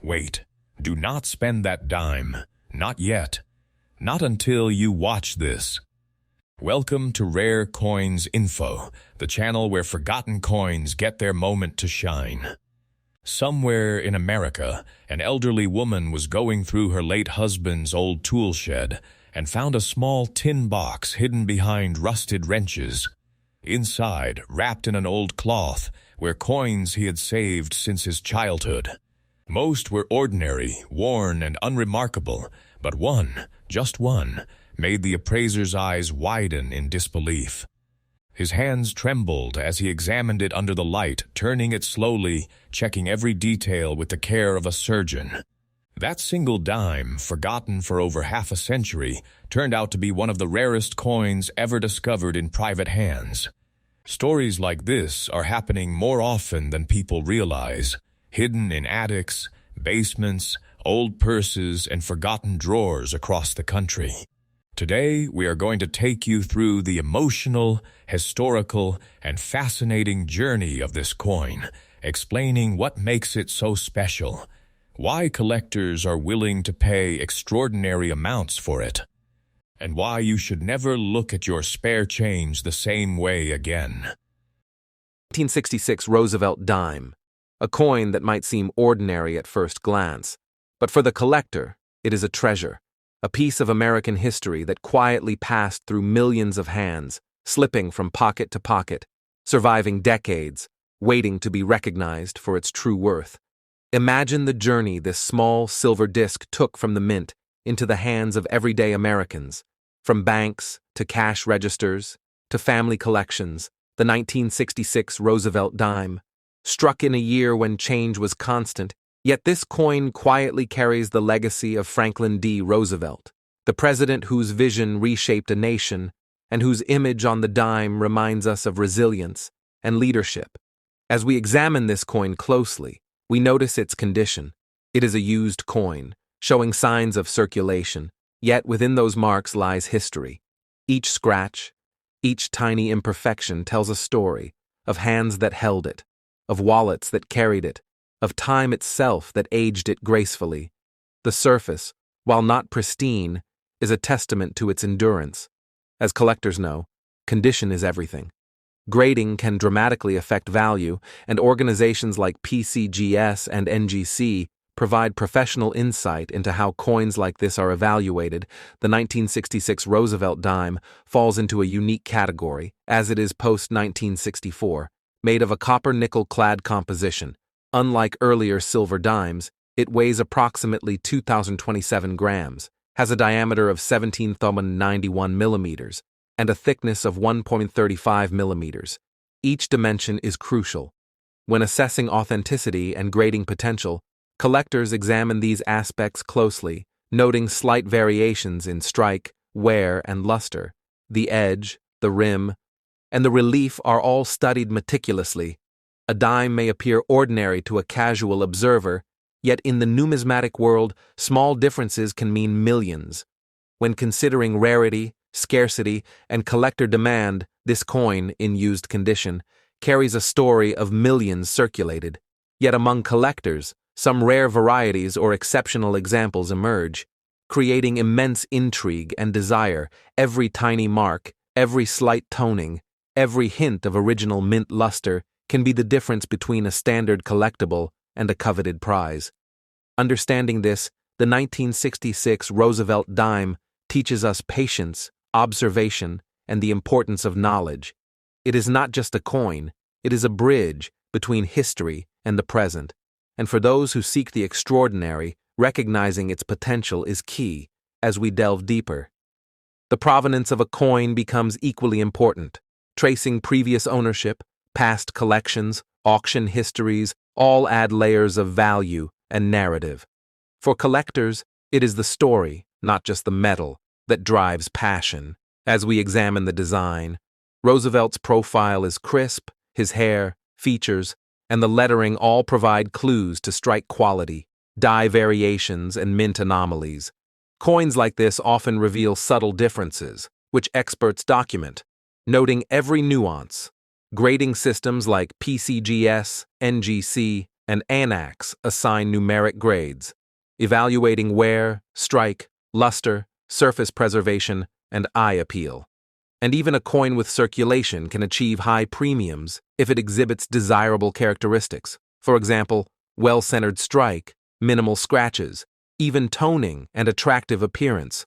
Wait, do not spend that dime. Not yet. Not until you watch this. Welcome to Rare Coins Info, the channel where forgotten coins get their moment to shine. Somewhere in America, an elderly woman was going through her late husband's old tool shed and found a small tin box hidden behind rusted wrenches. Inside, wrapped in an old cloth, were coins he had saved since his childhood. Most were ordinary, worn, and unremarkable, but one, just one, made the appraiser's eyes widen in disbelief. His hands trembled as he examined it under the light, turning it slowly, checking every detail with the care of a surgeon. That single dime, forgotten for over half a century, turned out to be one of the rarest coins ever discovered in private hands. Stories like this are happening more often than people realize, hidden in attics, basements, old purses, and forgotten drawers across the country. Today, we are going to take you through the emotional, historical, and fascinating journey of this coin, explaining what makes it so special, why collectors are willing to pay extraordinary amounts for it, and why you should never look at your spare change the same way again. 1966 Roosevelt dime, a coin that might seem ordinary at first glance, but for the collector, it is a treasure, a piece of American history that quietly passed through millions of hands, slipping from pocket to pocket, surviving decades, waiting to be recognized for its true worth. Imagine the journey this small silver disc took from the mint into the hands of everyday Americans. From banks to cash registers to family collections, the 1966 Roosevelt dime, struck in a year when change was constant, yet this coin quietly carries the legacy of Franklin D. Roosevelt, the president whose vision reshaped a nation and whose image on the dime reminds us of resilience and leadership. As we examine this coin closely, we notice its condition. It is a used coin, showing signs of circulation, yet within those marks lies history. Each scratch, each tiny imperfection tells a story of hands that held it, of wallets that carried it, of time itself that aged it gracefully. The surface, while not pristine, is a testament to its endurance. As collectors know, condition is everything. Grading can dramatically affect value, and organizations like PCGS and NGC provide professional insight into how coins like this are evaluated. The 1966 Roosevelt dime falls into a unique category, as it is post-1964, made of a copper-nickel-clad composition. Unlike earlier silver dimes, it weighs approximately 2,027 grams, has a diameter of 17.91 millimeters, and a thickness of 1.35 millimeters. Each dimension is crucial. When assessing authenticity and grading potential, collectors examine these aspects closely, noting slight variations in strike, wear, and luster. The edge, the rim, and the relief are all studied meticulously. A dime may appear ordinary to a casual observer, yet in the numismatic world, small differences can mean millions. When considering rarity, scarcity, and collector demand, this coin, in used condition, carries a story of millions circulated. Yet among collectors, some rare varieties or exceptional examples emerge, creating immense intrigue and desire. Every tiny mark, every slight toning, every hint of original mint luster can be the difference between a standard collectible and a coveted prize. Understanding this, the 1966 Roosevelt dime teaches us patience, observation, and the importance of knowledge. It is not just a coin, it is a bridge between history and the present. And for those who seek the extraordinary, recognizing its potential is key as we delve deeper. The provenance of a coin becomes equally important. Tracing previous ownership, past collections, auction histories, all add layers of value and narrative. For collectors, it is the story, not just the metal, that drives passion. As we examine the design, Roosevelt's profile is crisp, his hair, features, and the lettering all provide clues to strike quality, die variations, and mint anomalies. Coins like this often reveal subtle differences, which experts document, noting every nuance. Grading systems like PCGS, NGC, and ANACs assign numeric grades, evaluating wear, strike, luster, surface preservation, and eye appeal. And even a coin with circulation can achieve high premiums if it exhibits desirable characteristics. For example, well-centered strike, minimal scratches, even toning and attractive appearance.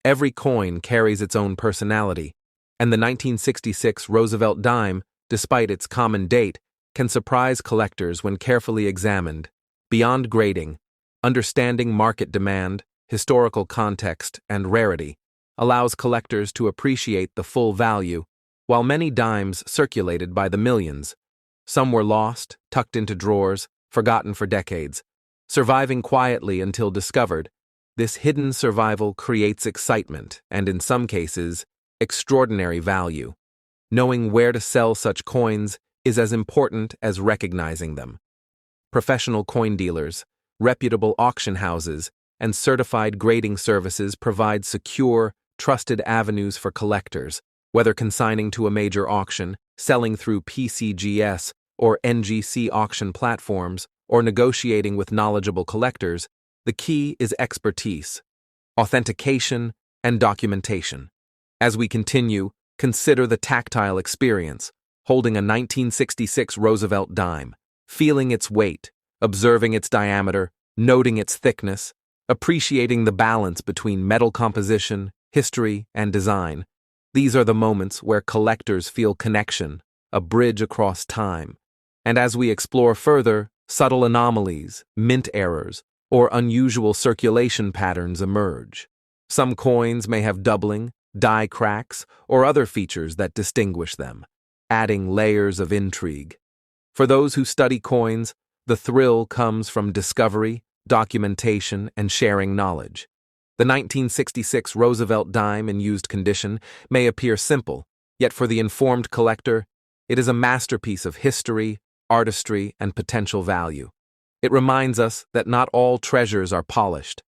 Every coin carries its own personality, and the 1966 Roosevelt dime, despite its common date, can surprise collectors when carefully examined. Beyond grading, understanding market demand, historical context, and rarity allows collectors to appreciate the full value. While many dimes circulated by the millions, some were lost, tucked into drawers, forgotten for decades. Surviving quietly until discovered, this hidden survival creates excitement and, in some cases, extraordinary value. Knowing where to sell such coins is as important as recognizing them. Professional coin dealers, reputable auction houses, and certified grading services provide secure, trusted avenues for collectors, whether consigning to a major auction, selling through PCGS or NGC auction platforms, or negotiating with knowledgeable collectors. The key is expertise, authentication, and documentation. As we continue, consider the tactile experience, holding a 1966 Roosevelt dime, feeling its weight, observing its diameter, noting its thickness, appreciating the balance between metal composition, history, and design. These are the moments where collectors feel connection, a bridge across time. And as we explore further, subtle anomalies, mint errors, or unusual circulation patterns emerge. Some coins may have doubling, die cracks, or other features that distinguish them, adding layers of intrigue. For those who study coins, the thrill comes from discovery, documentation, and sharing knowledge. The 1966 Roosevelt dime in used condition may appear simple, yet for the informed collector, it is a masterpiece of history, artistry, and potential value. It reminds us that not all treasures are polished.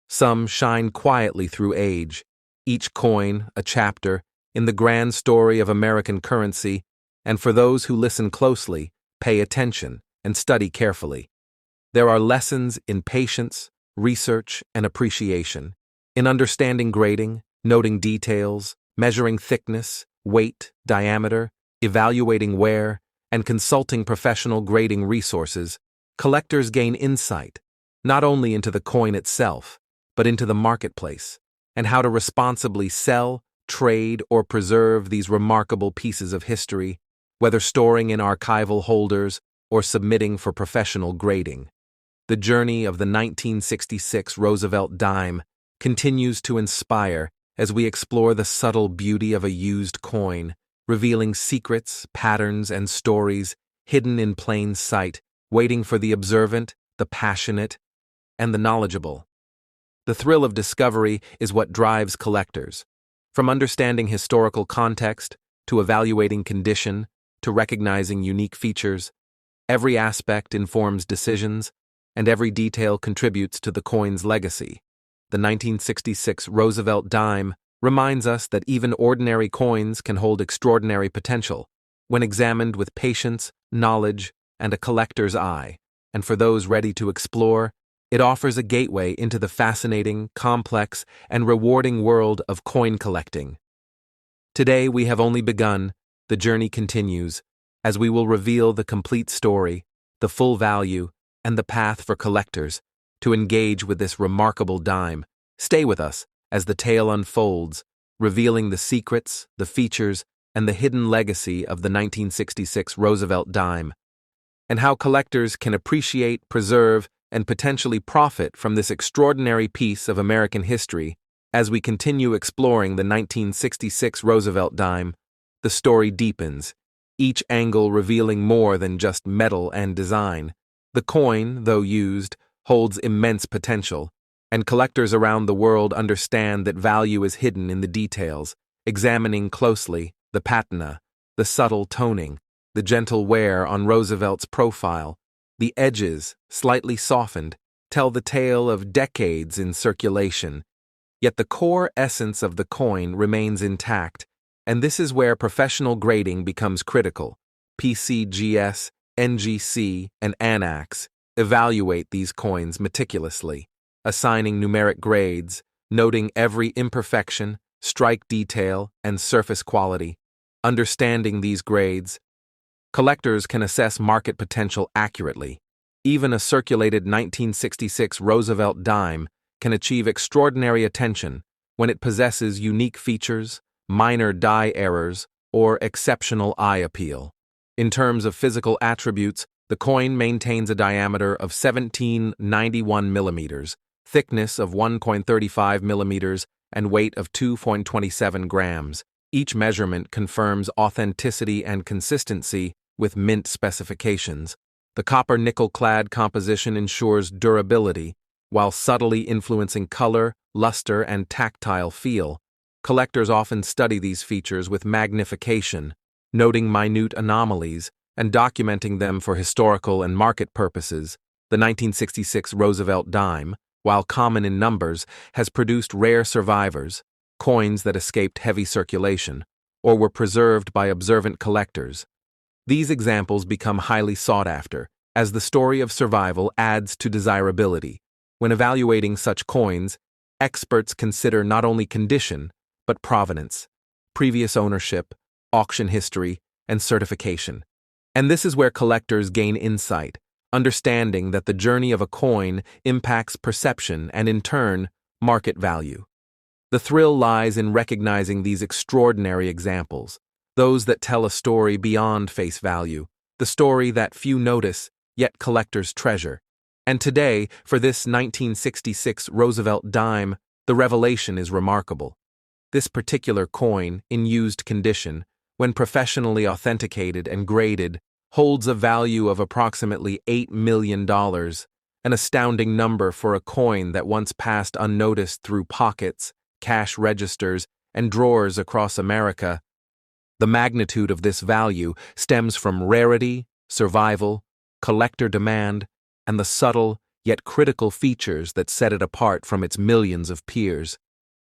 Some shine quietly through age, each coin a chapter in the grand story of American currency, and for those who listen closely, pay attention, and study carefully. There are lessons in patience, research, and appreciation, in understanding grading, noting details, measuring thickness, weight, diameter, evaluating wear, and consulting professional grading resources. Collectors gain insight, not only into the coin itself, but into the marketplace, and how to responsibly sell, trade, or preserve these remarkable pieces of history, whether storing in archival holders or submitting for professional grading. The journey of the 1966 Roosevelt dime continues to inspire as we explore the subtle beauty of a used coin, revealing secrets, patterns, and stories hidden in plain sight, waiting for the observant, the passionate, and the knowledgeable. The thrill of discovery is what drives collectors. From understanding historical context, to evaluating condition, to recognizing unique features, every aspect informs decisions, and every detail contributes to the coin's legacy. The 1966 Roosevelt dime reminds us that even ordinary coins can hold extraordinary potential when examined with patience, knowledge, and a collector's eye, and for those ready to explore, it offers a gateway into the fascinating, complex, and rewarding world of coin collecting. Today we have only begun, the journey continues, as we will reveal the complete story, the full value, and the path for collectors to engage with this remarkable dime. Stay with us as the tale unfolds, revealing the secrets, the features, and the hidden legacy of the 1966 Roosevelt dime, and how collectors can appreciate, preserve, and potentially profit from this extraordinary piece of American history. As we continue exploring the 1966 Roosevelt dime, the story deepens, each angle revealing more than just metal and design. The coin, though used, holds immense potential, and collectors around the world understand that value is hidden in the details, examining closely the patina, the subtle toning, the gentle wear on Roosevelt's profile. The edges, slightly softened, tell the tale of decades in circulation. Yet the core essence of the coin remains intact, and this is where professional grading becomes critical. PCGS, NGC, and ANAX evaluate these coins meticulously, assigning numeric grades, noting every imperfection, strike detail, and surface quality. Understanding these grades, collectors can assess market potential accurately. Even a circulated 1966 Roosevelt dime can achieve extraordinary attention when it possesses unique features, minor die errors, or exceptional eye appeal. In terms of physical attributes, the coin maintains a diameter of 1791 millimeters, thickness of 1.35 millimeters, and weight of 2.27 grams. Each measurement confirms authenticity and consistency with mint specifications. The copper-nickel-clad composition ensures durability, while subtly influencing color, luster, and tactile feel. Collectors often study these features with magnification, noting minute anomalies and documenting them for historical and market purposes. The 1966 Roosevelt dime, while common in numbers, has produced rare survivors, coins that escaped heavy circulation, or were preserved by observant collectors. These examples become highly sought after, as the story of survival adds to desirability. When evaluating such coins, experts consider not only condition, but provenance, previous ownership, auction history, and certification. And this is where collectors gain insight, understanding that the journey of a coin impacts perception and, in turn, market value. The thrill lies in recognizing these extraordinary examples, those that tell a story beyond face value, the story that few notice, yet collectors treasure. And today, for this 1966 Roosevelt dime, the revelation is remarkable. This particular coin, in used condition, when professionally authenticated and graded, holds a value of approximately $8 million, an astounding number for a coin that once passed unnoticed through pockets, cash registers, and drawers across America. The magnitude of this value stems from rarity, survival, collector demand, and the subtle yet critical features that set it apart from its millions of peers.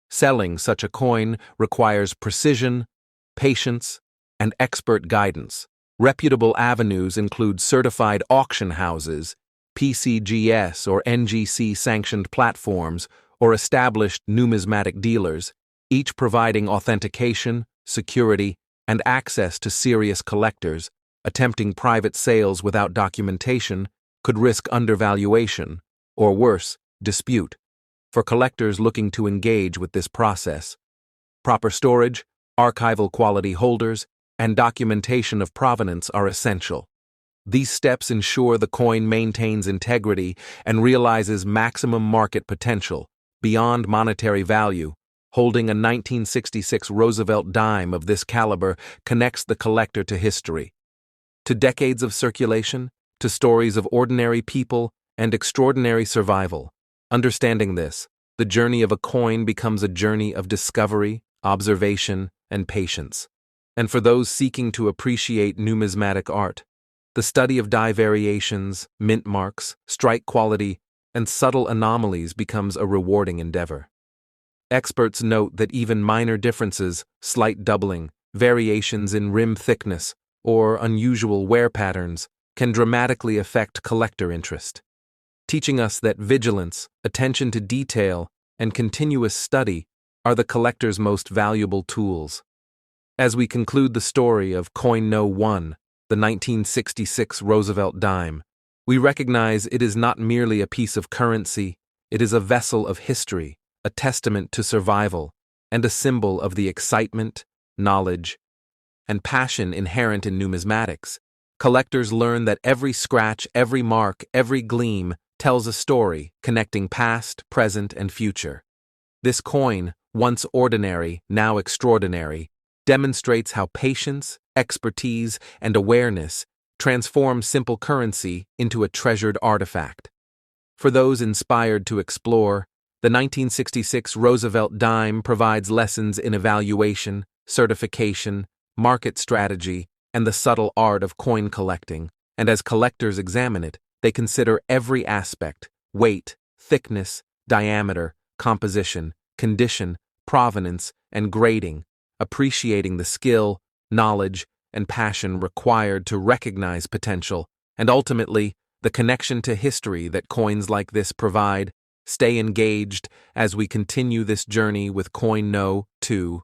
Selling such a coin requires precision, patience, and expert guidance. Reputable avenues include certified auction houses, PCGS or NGC-sanctioned platforms, or established numismatic dealers, each providing authentication, security, and access to serious collectors. Attempting private sales without documentation could risk undervaluation, or worse, dispute. For collectors looking to engage with this process, proper storage, archival quality holders, and documentation of provenance are essential. These steps ensure the coin maintains integrity and realizes maximum market potential. Beyond monetary value, holding a 1966 Roosevelt dime of this caliber connects the collector to history, to decades of circulation, to stories of ordinary people and extraordinary survival. Understanding this, the journey of a coin becomes a journey of discovery, observation, and patience. And for those seeking to appreciate numismatic art, the study of die variations, mint marks, strike quality, and subtle anomalies becomes a rewarding endeavor. Experts note that even minor differences, slight doubling, variations in rim thickness, or unusual wear patterns can dramatically affect collector interest, teaching us that vigilance, attention to detail, and continuous study are the collector's most valuable tools. As we conclude the story of Coin No. 1, the 1966 Roosevelt dime, we recognize it is not merely a piece of currency, it is a vessel of history, a testament to survival, and a symbol of the excitement, knowledge, and passion inherent in numismatics. Collectors learn that every scratch, every mark, every gleam tells a story connecting past, present, and future. This coin, once ordinary, now extraordinary, demonstrates how patience, expertise, and awareness transform simple currency into a treasured artifact. For those inspired to explore, the 1966 Roosevelt dime provides lessons in evaluation, certification, market strategy, and the subtle art of coin collecting, and as collectors examine it, they consider every aspect: weight, thickness, diameter, composition, condition, provenance, and grading, appreciating the skill, knowledge, and passion required to recognize potential and ultimately, the connection to history that coins like this provide. Stay engaged as we continue this journey with Coin No. 2,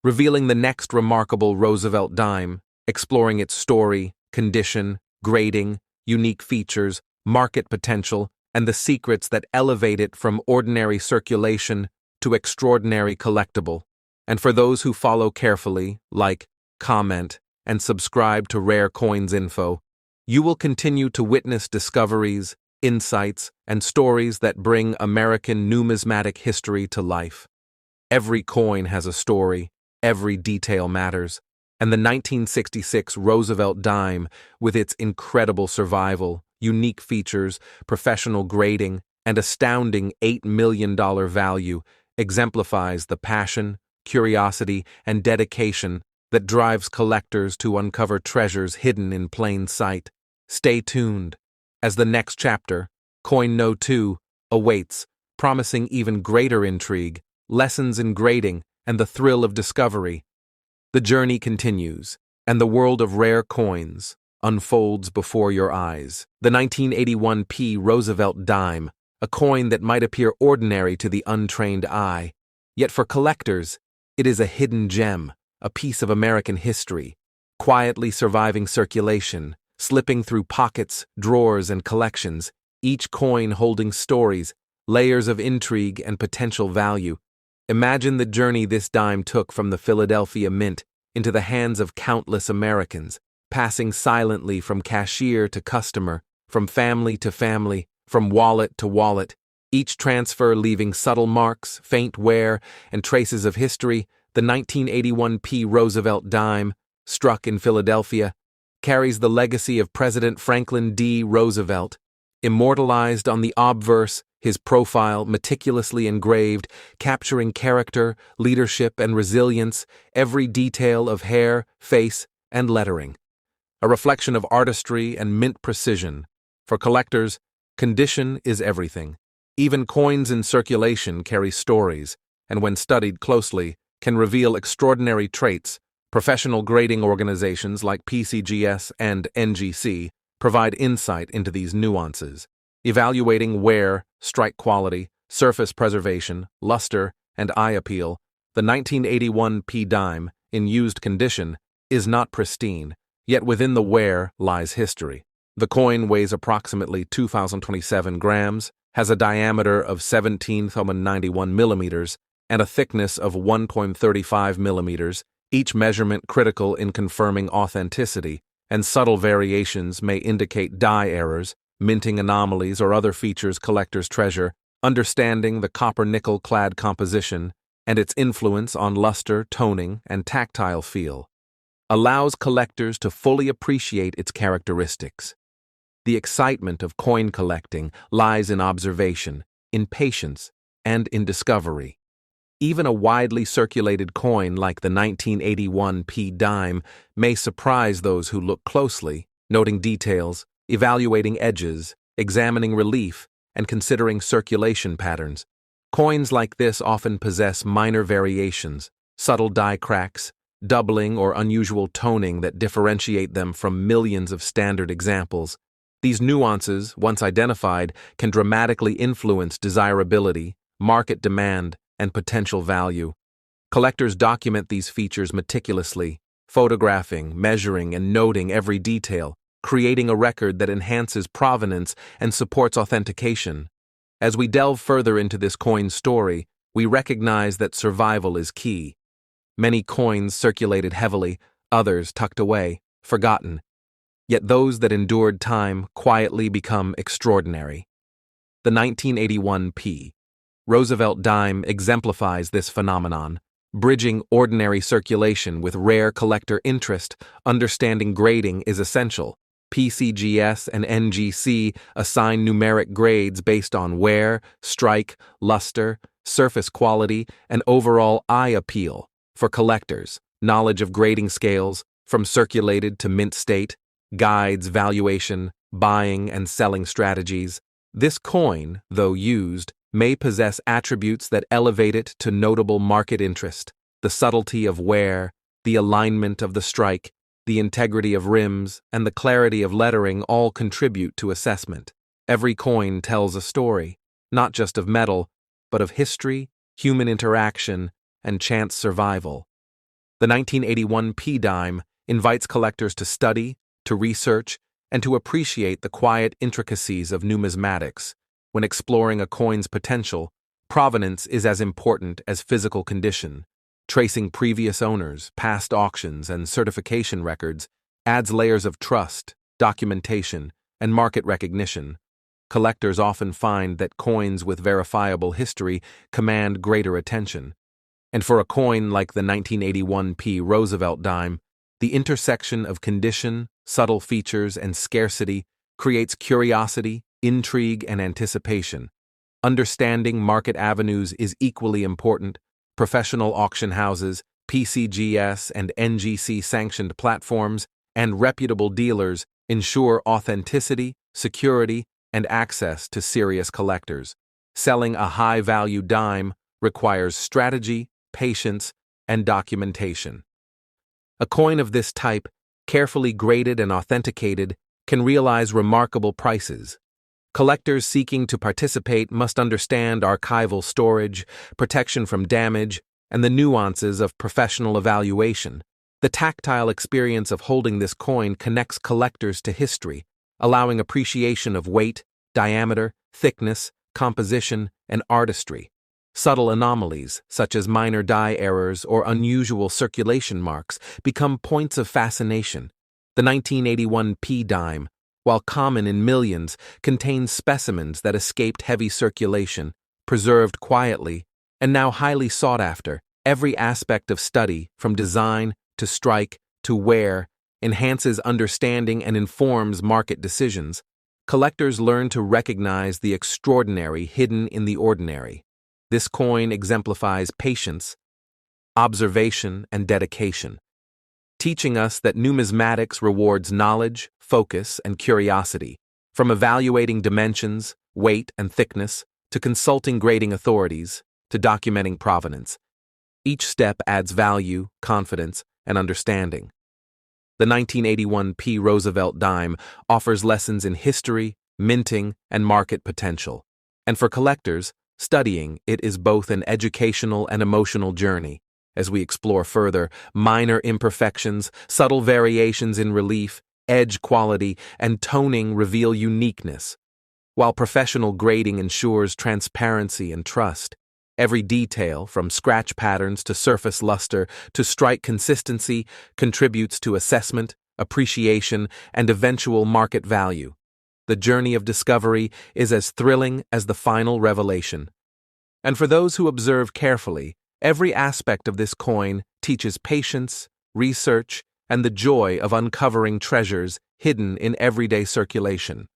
revealing the next remarkable Roosevelt dime, exploring its story, condition, grading, unique features, market potential, and the secrets that elevate it from ordinary circulation to extraordinary collectible. And for those who follow carefully, like, comment, and subscribe to Rare Coins Info, you will continue to witness discoveries, insights, and stories that bring American numismatic history to life. Every coin has a story, every detail matters, and the 1966 Roosevelt dime, with its incredible survival, unique features, professional grading, and astounding $8 million value, exemplifies the passion, curiosity, and dedication that drives collectors to uncover treasures hidden in plain sight. Stay tuned, as the next chapter, Coin No. 2, awaits, promising even greater intrigue, lessons in grading, and the thrill of discovery. The journey continues, and the world of rare coins unfolds before your eyes. The 1981 Roosevelt dime, a coin that might appear ordinary to the untrained eye, yet for collectors, it is a hidden gem, a piece of American history, quietly surviving circulation, slipping through pockets, drawers, and collections, each coin holding stories, layers of intrigue, and potential value. Imagine the journey this dime took from the Philadelphia Mint into the hands of countless Americans, passing silently from cashier to customer, from family to family, from wallet to wallet, each transfer leaving subtle marks, faint wear, and traces of history. The 1981 Roosevelt dime, struck in Philadelphia, carries the legacy of President Franklin D. Roosevelt, immortalized on the obverse, his profile meticulously engraved, capturing character, leadership, and resilience, every detail of hair, face, and lettering. A reflection of artistry and mint precision. For collectors, condition is everything. Even coins in circulation carry stories, and when studied closely, can reveal extraordinary traits. Professional grading organizations like PCGS and NGC provide insight into these nuances, evaluating wear, strike quality, surface preservation, luster, and eye appeal. The 1981 dime, in used condition, is not pristine, yet within the wear lies history. The coin weighs approximately 2,027 grams, has a diameter of 17.91 millimeters, and a thickness of 1.35 millimeters, each measurement critical in confirming authenticity, and subtle variations may indicate die errors, minting anomalies, or other features collectors treasure. Understanding the copper-nickel clad composition and its influence on luster, toning, and tactile feel allows collectors to fully appreciate its characteristics. The excitement of coin collecting lies in observation, in patience, and in discovery. Even a widely circulated coin like the 1981 dime may surprise those who look closely, noting details, evaluating edges, examining relief, and considering circulation patterns. Coins like this often possess minor variations, subtle die cracks, doubling, or unusual toning that differentiate them from millions of standard examples. These nuances, once identified, can dramatically influence desirability, market demand, and potential value. Collectors document these features meticulously, photographing, measuring, and noting every detail, creating a record that enhances provenance and supports authentication. As we delve further into this coin's story, we recognize that survival is key. Many coins circulated heavily, others tucked away, forgotten. Yet those that endured time quietly become extraordinary. The 1981 Roosevelt dime exemplifies this phenomenon, bridging ordinary circulation with rare collector interest. Understanding grading is essential. PCGS and NGC assign numeric grades based on wear, strike, luster, surface quality, and overall eye appeal. For collectors, knowledge of grading scales, from circulated to mint state, guides valuation, buying, and selling strategies. This coin, though used, may possess attributes that elevate it to notable market interest. The subtlety of wear, the alignment of the strike, The integrity of rims and the clarity of lettering all contribute to assessment. Every coin tells a story, not just of metal, but of history, human interaction, and chance survival. The 1981 P dime invites collectors to study, to research, and to appreciate the quiet intricacies of numismatics. When exploring a coin's potential, provenance is as important as physical condition. Tracing previous owners, past auctions, and certification records adds layers of trust, documentation, and market recognition. Collectors often find that coins with verifiable history command greater attention. And for a coin like the 1981 P Roosevelt dime, the intersection of condition, subtle features, and scarcity creates curiosity, intrigue, and anticipation. Understanding market avenues is equally important. Professional auction houses, PCGS and NGC-sanctioned platforms, and reputable dealers ensure authenticity, security, and access to serious collectors. Selling a high-value dime requires strategy, patience, and documentation. A coin of this type, carefully graded and authenticated, can realize remarkable prices. Collectors seeking to participate must understand archival storage, protection from damage, and the nuances of professional evaluation. The tactile experience of holding this coin connects collectors to history, allowing appreciation of weight, diameter, thickness, composition, and artistry. Subtle anomalies, such as minor die errors or unusual circulation marks, become points of fascination. The 1981 P dime, while common in millions, contains specimens that escaped heavy circulation, preserved quietly, and now highly sought after. Every aspect of study, from design to strike to wear, enhances understanding and informs market decisions. Collectors learn to recognize the extraordinary hidden in the ordinary. This coin exemplifies patience, observation, and dedication, teaching us that numismatics rewards knowledge, focus, and curiosity. From evaluating dimensions, weight, and thickness, to consulting grading authorities, to documenting provenance, each step adds value, confidence, and understanding. The 1981 P Roosevelt dime offers lessons in history, minting, and market potential. And for collectors, studying it is both an educational and emotional journey. As we explore further, minor imperfections, subtle variations in relief, edge quality, and toning reveal uniqueness. While professional grading ensures transparency and trust, every detail, from scratch patterns to surface luster to strike consistency, contributes to assessment, appreciation, and eventual market value. The journey of discovery is as thrilling as the final revelation. And for those who observe carefully, every aspect of this coin teaches patience, research, and the joy of uncovering treasures hidden in everyday circulation.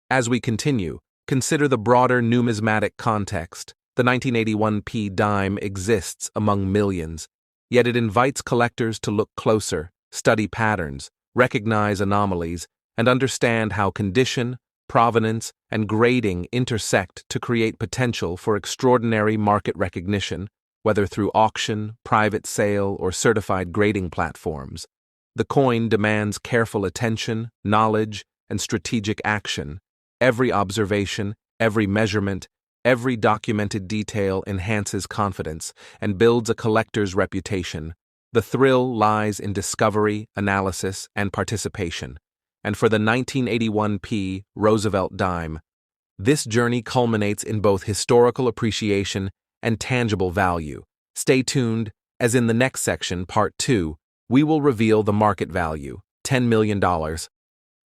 As we continue, consider the broader numismatic context. The 1981 P dime exists among millions, yet it invites collectors to look closer, study patterns, recognize anomalies, and understand how condition, provenance, and grading intersect to create potential for extraordinary market recognition, whether through auction, private sale, or certified grading platforms. The coin demands careful attention, knowledge, and strategic action. Every observation, every measurement, every documented detail enhances confidence and builds a collector's reputation. The thrill lies in discovery, analysis, and participation. And for the 1981 P Roosevelt dime, this journey culminates in both historical appreciation and tangible value. Stay tuned, as in the next section, Part 2, we will reveal the market value, $10 million,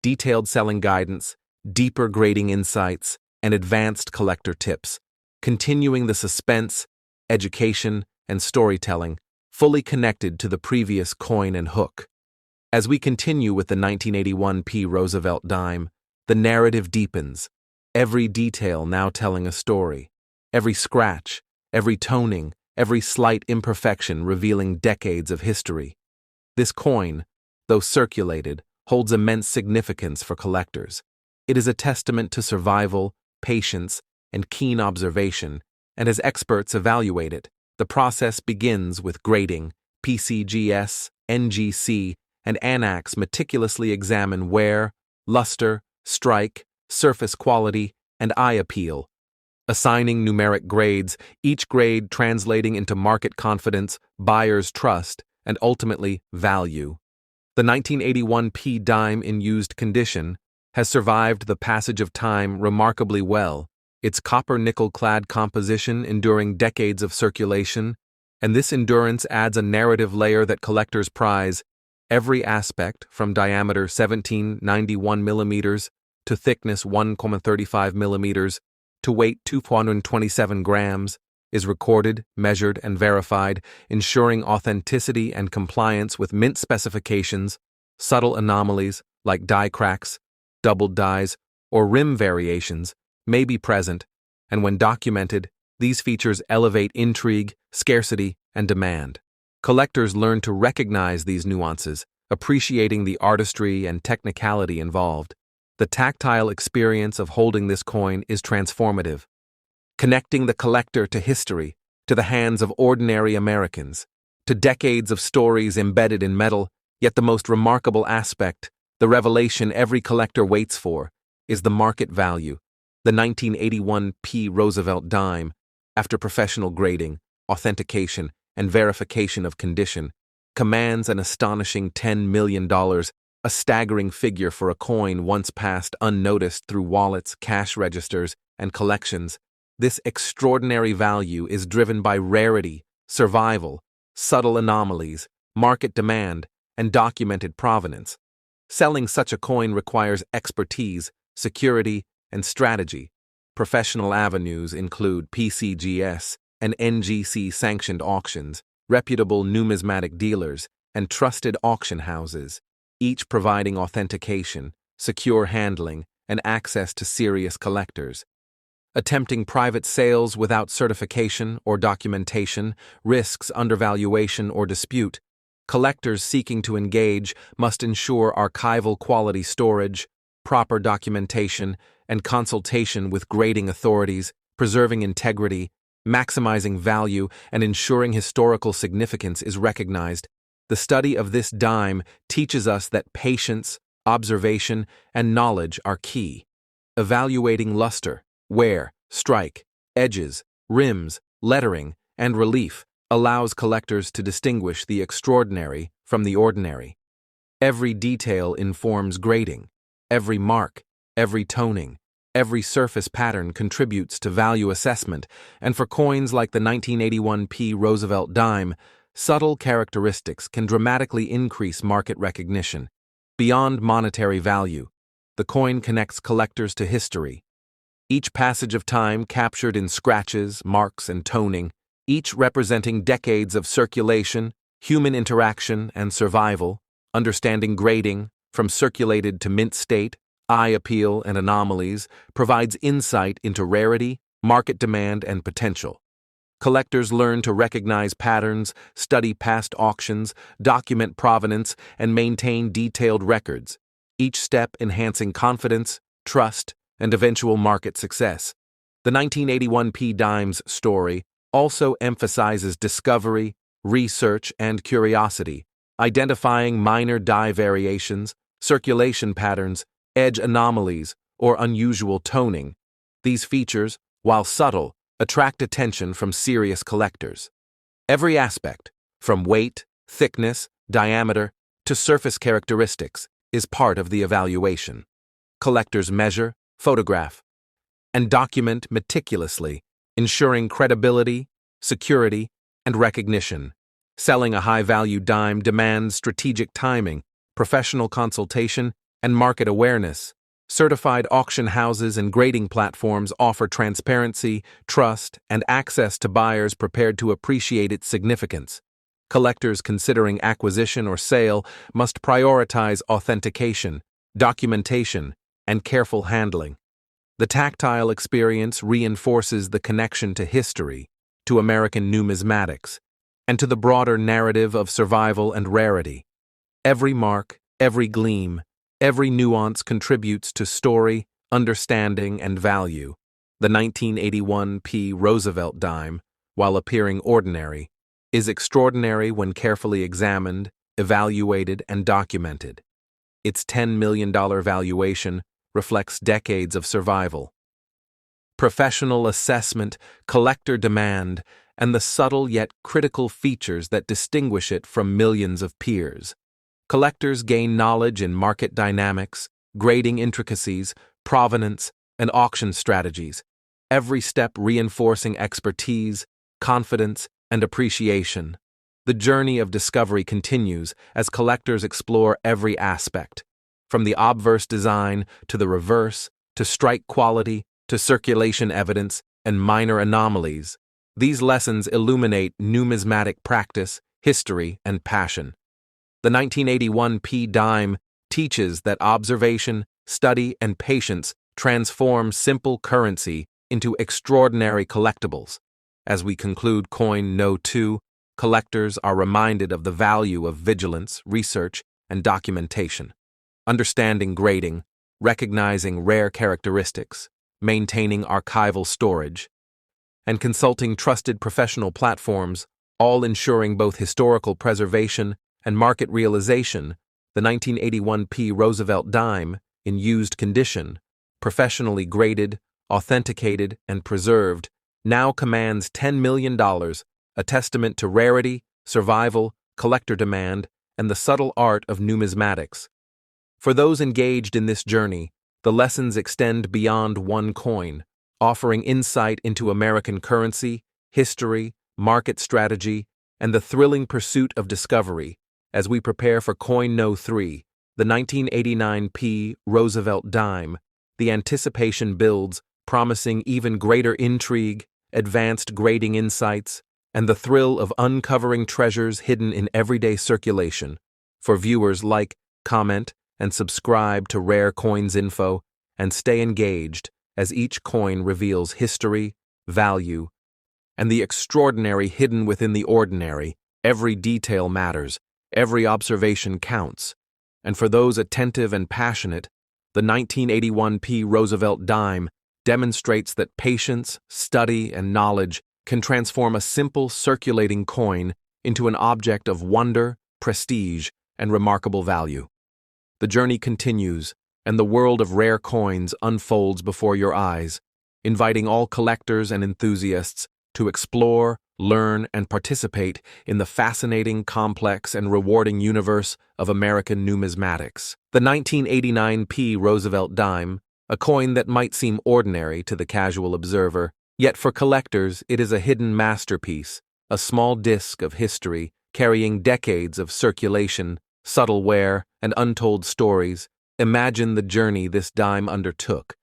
detailed selling guidance, deeper grading insights, and advanced collector tips, continuing the suspense, education, and storytelling, fully connected to the previous coin and hook. As we continue with the 1981 P Roosevelt dime, the narrative deepens, every detail now telling a story, every scratch, every toning, every slight imperfection revealing decades of history. This coin, though circulated, holds immense significance for collectors. It is a testament to survival, patience, and keen observation, and as experts evaluate it, the process begins with grading, PCGS, NGC, and annex meticulously examine wear, luster, strike, surface quality, and eye appeal, assigning numeric grades, each grade translating into market confidence, buyer's trust, and ultimately value. The 1981 P dime in used condition has survived the passage of time remarkably well, its copper-nickel-clad composition enduring decades of circulation, and this endurance adds a narrative layer that collectors prize. Every aspect, from diameter 1791 millimeters to thickness 1.35 millimeters to weight 227 grams, is recorded, measured, and verified, ensuring authenticity and compliance with mint specifications. Subtle anomalies, like die cracks, doubled dies, or rim variations, may be present, and when documented, these features elevate intrigue, scarcity, and demand. Collectors learn to recognize these nuances, appreciating the artistry and technicality involved. The tactile experience of holding this coin is transformative, connecting the collector to history, to the hands of ordinary Americans, to decades of stories embedded in metal. Yet the most remarkable aspect, the revelation every collector waits for, is the market value. The 1981 P. Roosevelt dime, after professional grading, authentication, and verification of condition, commands an astonishing $10 million, a staggering figure for a coin once passed unnoticed through wallets, cash registers, and collections. This extraordinary value is driven by rarity, survival, subtle anomalies, market demand, and documented provenance. Selling such a coin requires expertise, security, and strategy. Professional avenues include PCGS and NGC-sanctioned auctions, reputable numismatic dealers, and trusted auction houses, each providing authentication, secure handling, and access to serious collectors. Attempting private sales without certification or documentation risks undervaluation or dispute. Collectors seeking to engage must ensure archival quality storage, proper documentation, and consultation with grading authorities, preserving integrity, maximizing value, and ensuring historical significance is recognized. The study of this dime teaches us that patience, observation, and knowledge are key. Evaluating luster, wear, strike, edges, rims, lettering, and relief allows collectors to distinguish the extraordinary from the ordinary. Every detail informs grading. Every mark, every toning, every surface pattern contributes to value assessment, and for coins like the 1981 P. Roosevelt dime, subtle characteristics can dramatically increase market recognition. Beyond monetary value, the coin connects collectors to history. Each passage of time captured in scratches, marks, and toning, each representing decades of circulation, human interaction, and survival. Understanding grading, from circulated to mint state, eye appeal, and anomalies, provides insight into rarity, market demand, and potential. Collectors learn to recognize patterns, study past auctions, document provenance, and maintain detailed records, each step enhancing confidence, trust, and eventual market success. The 1981 P dime's story also emphasizes discovery, research, and curiosity, identifying minor die variations, circulation patterns, edge anomalies, or unusual toning. These features, while subtle, attract attention from serious collectors. Every aspect, from weight, thickness, diameter, to surface characteristics, is part of the evaluation. Collectors measure, photograph, and document meticulously, ensuring credibility, security, and recognition. Selling a high-value dime demands strategic timing, professional consultation, and market awareness. Certified auction houses and grading platforms offer transparency, trust, and access to buyers prepared to appreciate its significance. Collectors considering acquisition or sale must prioritize authentication, documentation, and careful handling. The tactile experience reinforces the connection to history, to American numismatics, and to the broader narrative of survival and rarity. Every mark, every gleam, every nuance contributes to story, understanding, and value. The 1981 P. Roosevelt dime, while appearing ordinary, is extraordinary when carefully examined, evaluated, and documented. Its $10 million valuation reflects decades of survival. Professional assessment, collector demand, and the subtle yet critical features that distinguish it from millions of peers. Collectors gain knowledge in market dynamics, grading intricacies, provenance, and auction strategies, every step reinforcing expertise, confidence, and appreciation. The journey of discovery continues as collectors explore every aspect, from the obverse design to the reverse, to strike quality, to circulation evidence, and minor anomalies. These lessons illuminate numismatic practice, history, and passion. The 1981 P dime teaches that observation, study, and patience transform simple currency into extraordinary collectibles. As we conclude coin No. 2, collectors are reminded of the value of vigilance, research, and documentation. Understanding grading, recognizing rare characteristics, maintaining archival storage, and consulting trusted professional platforms, all ensuring both historical preservation and market realization. The 1981 P Roosevelt dime, in used condition, professionally graded, authenticated, and preserved, now commands $10 million, a testament to rarity, survival, collector demand, and the subtle art of numismatics. For those engaged in this journey, the lessons extend beyond one coin, offering insight into American currency, history, market strategy, and the thrilling pursuit of discovery. As we prepare for coin No. 3, the 1989 P Roosevelt dime, the anticipation builds, promising even greater intrigue, advanced grading insights, and the thrill of uncovering treasures hidden in everyday circulation. For viewers, like, comment, and subscribe to Rare Coins Info, and stay engaged as each coin reveals history, value, and the extraordinary hidden within the ordinary. Every detail matters, every observation counts. And for those attentive and passionate, the 1981 P Roosevelt dime demonstrates that patience, study, and knowledge can transform a simple circulating coin into an object of wonder, prestige, and remarkable value. The journey continues, and the world of rare coins unfolds before your eyes, inviting all collectors and enthusiasts to explore, learn, and participate in the fascinating, complex, and rewarding universe of American numismatics. The 1989 P Roosevelt dime, a coin that might seem ordinary to the casual observer, yet for collectors it is a hidden masterpiece, a small disc of history carrying decades of circulation, subtle wear, and untold stories. Imagine the journey this dime undertook.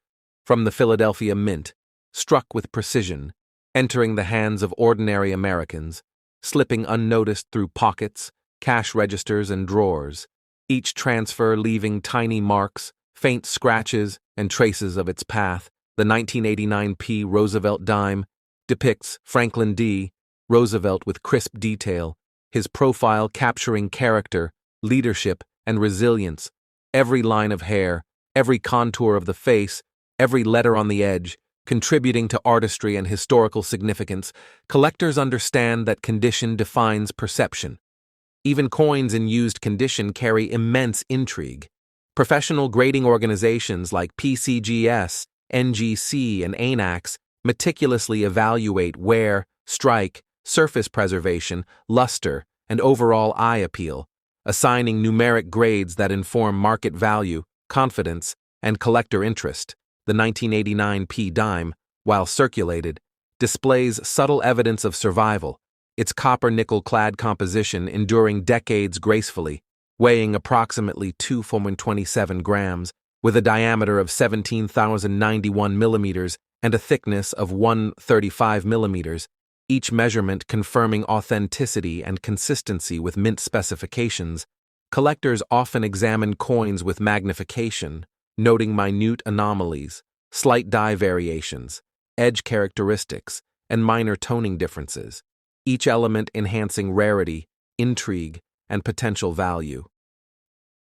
From the Philadelphia Mint, struck with precision, entering the hands of ordinary Americans, slipping unnoticed through pockets, cash registers, and drawers, each transfer leaving tiny marks, faint scratches, and traces of its path. The 1989 P Roosevelt dime depicts Franklin D. Roosevelt with crisp detail, his profile capturing character, leadership, and resilience. Every line of hair, every contour of the face, every letter on the edge, contributing to artistry and historical significance. Collectors understand that condition defines perception. Even coins in used condition carry immense intrigue. Professional grading organizations like PCGS, NGC, and ANAX meticulously evaluate wear, strike, surface preservation, luster, and overall eye appeal, assigning numeric grades that inform market value, confidence, and collector interest. The 1989 P dime, while circulated, displays subtle evidence of survival, its copper-nickel-clad composition enduring decades gracefully, weighing approximately 2.27 grams, with a diameter of 17,091 millimeters and a thickness of 135 millimeters, each measurement confirming authenticity and consistency with mint specifications. Collectors often examine coins with magnification, noting minute anomalies, slight die variations, edge characteristics, and minor toning differences, each element enhancing rarity, intrigue, and potential value.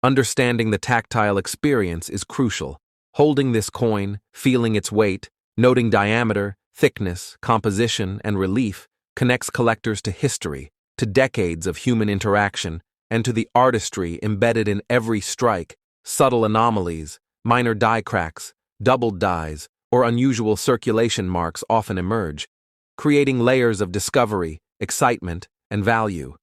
Understanding the tactile experience is crucial. Holding this coin, feeling its weight, noting diameter, thickness, composition, and relief connects collectors to history, to decades of human interaction, and to the artistry embedded in every strike, subtle anomalies, minor die cracks, doubled dies, or unusual circulation marks often emerge, creating layers of discovery, excitement, and value.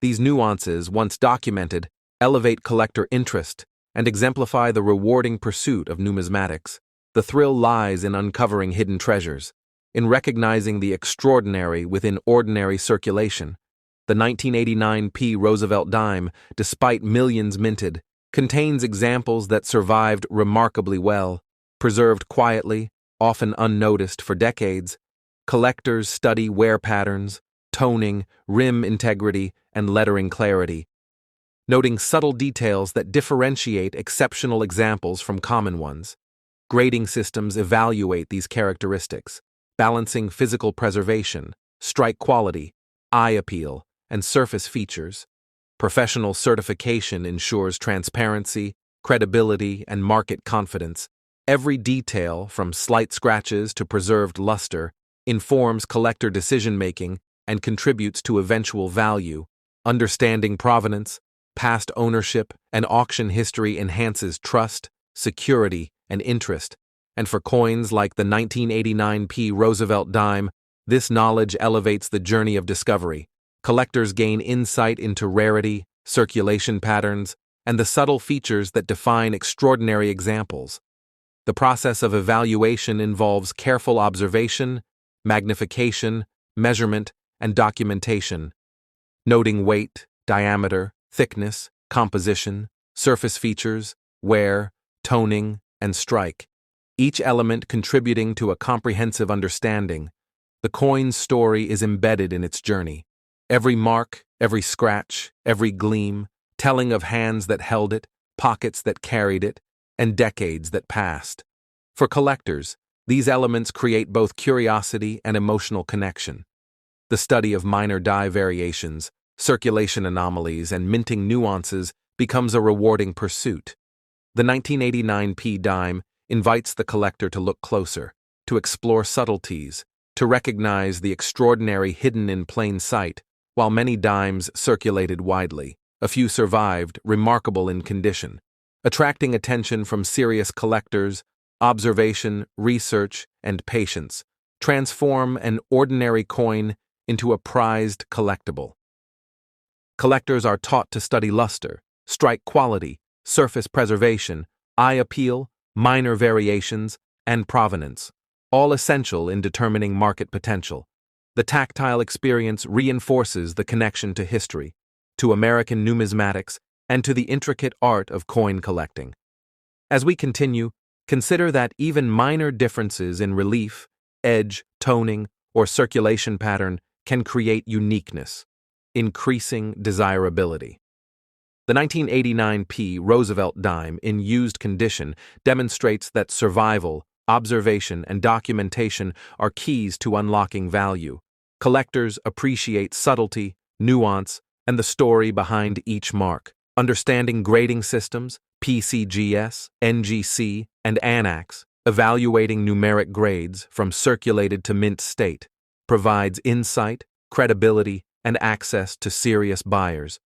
These nuances, once documented, elevate collector interest and exemplify the rewarding pursuit of numismatics. The thrill lies in uncovering hidden treasures, in recognizing the extraordinary within ordinary circulation. The 1989 Roosevelt dime, despite millions minted, contains examples that survived remarkably well, preserved quietly, often unnoticed for decades. Collectors study wear patterns, toning, rim integrity, and lettering clarity, noting subtle details that differentiate exceptional examples from common ones. Grading systems evaluate these characteristics, balancing physical preservation, strike quality, eye appeal, and surface features. Professional certification ensures transparency, credibility, and market confidence. Every detail, from slight scratches to preserved luster, informs collector decision-making and contributes to eventual value. Understanding provenance, past ownership, and auction history enhances trust, security, and interest. And for coins like the 1989 Roosevelt dime, this knowledge elevates the journey of discovery. Collectors gain insight into rarity, circulation patterns, and the subtle features that define extraordinary examples. The process of evaluation involves careful observation, magnification, measurement, and documentation, noting weight, diameter, thickness, composition, surface features, wear, toning, and strike, each element contributing to a comprehensive understanding. The coin's story is embedded in its journey. Every mark, every scratch, every gleam, telling of hands that held it, pockets that carried it, and decades that passed. For collectors, these elements create both curiosity and emotional connection. The study of minor die variations, circulation anomalies, and minting nuances becomes a rewarding pursuit. The 1989 dime invites the collector to look closer, to explore subtleties, to recognize the extraordinary hidden in plain sight. While many dimes circulated widely, a few survived, remarkable in condition. Attracting attention from serious collectors, observation, research, and patience transform an ordinary coin into a prized collectible. Collectors are taught to study luster, strike quality, surface preservation, eye appeal, minor variations, and provenance, all essential in determining market potential. The tactile experience reinforces the connection to history, to American numismatics, and to the intricate art of coin collecting. As we continue, consider that even minor differences in relief, edge, toning, or circulation pattern can create uniqueness, increasing desirability. The 1989 Roosevelt dime in used condition demonstrates that survival, observation, and documentation are keys to unlocking value. Collectors appreciate subtlety, nuance, and the story behind each mark. Understanding grading systems, PCGS, NGC, and ANACs, evaluating numeric grades from circulated to mint state, provides insight, credibility, and access to serious buyers.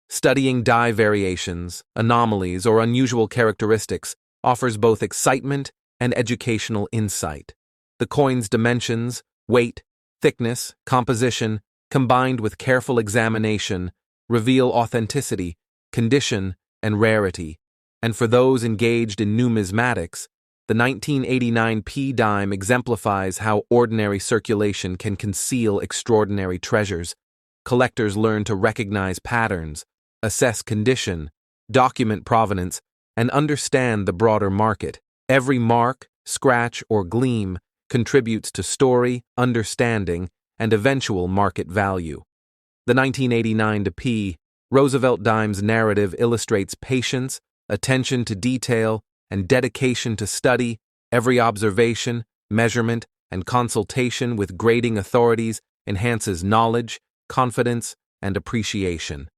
Studying die variations, anomalies, or unusual characteristics offers both excitement and educational insight. The coin's dimensions, weight, thickness, composition, combined with careful examination, reveal authenticity, condition, and rarity. And for those engaged in numismatics, the 1989 dime exemplifies how ordinary circulation can conceal extraordinary treasures. Collectors learn to recognize patterns, assess condition, document provenance, and understand the broader market. Every mark, scratch, or gleam contributes to story, understanding, and eventual market value. The 1989 Roosevelt dime's narrative illustrates patience, attention to detail, and dedication to study. Every observation, measurement, and consultation with grading authorities enhances knowledge, confidence, and appreciation.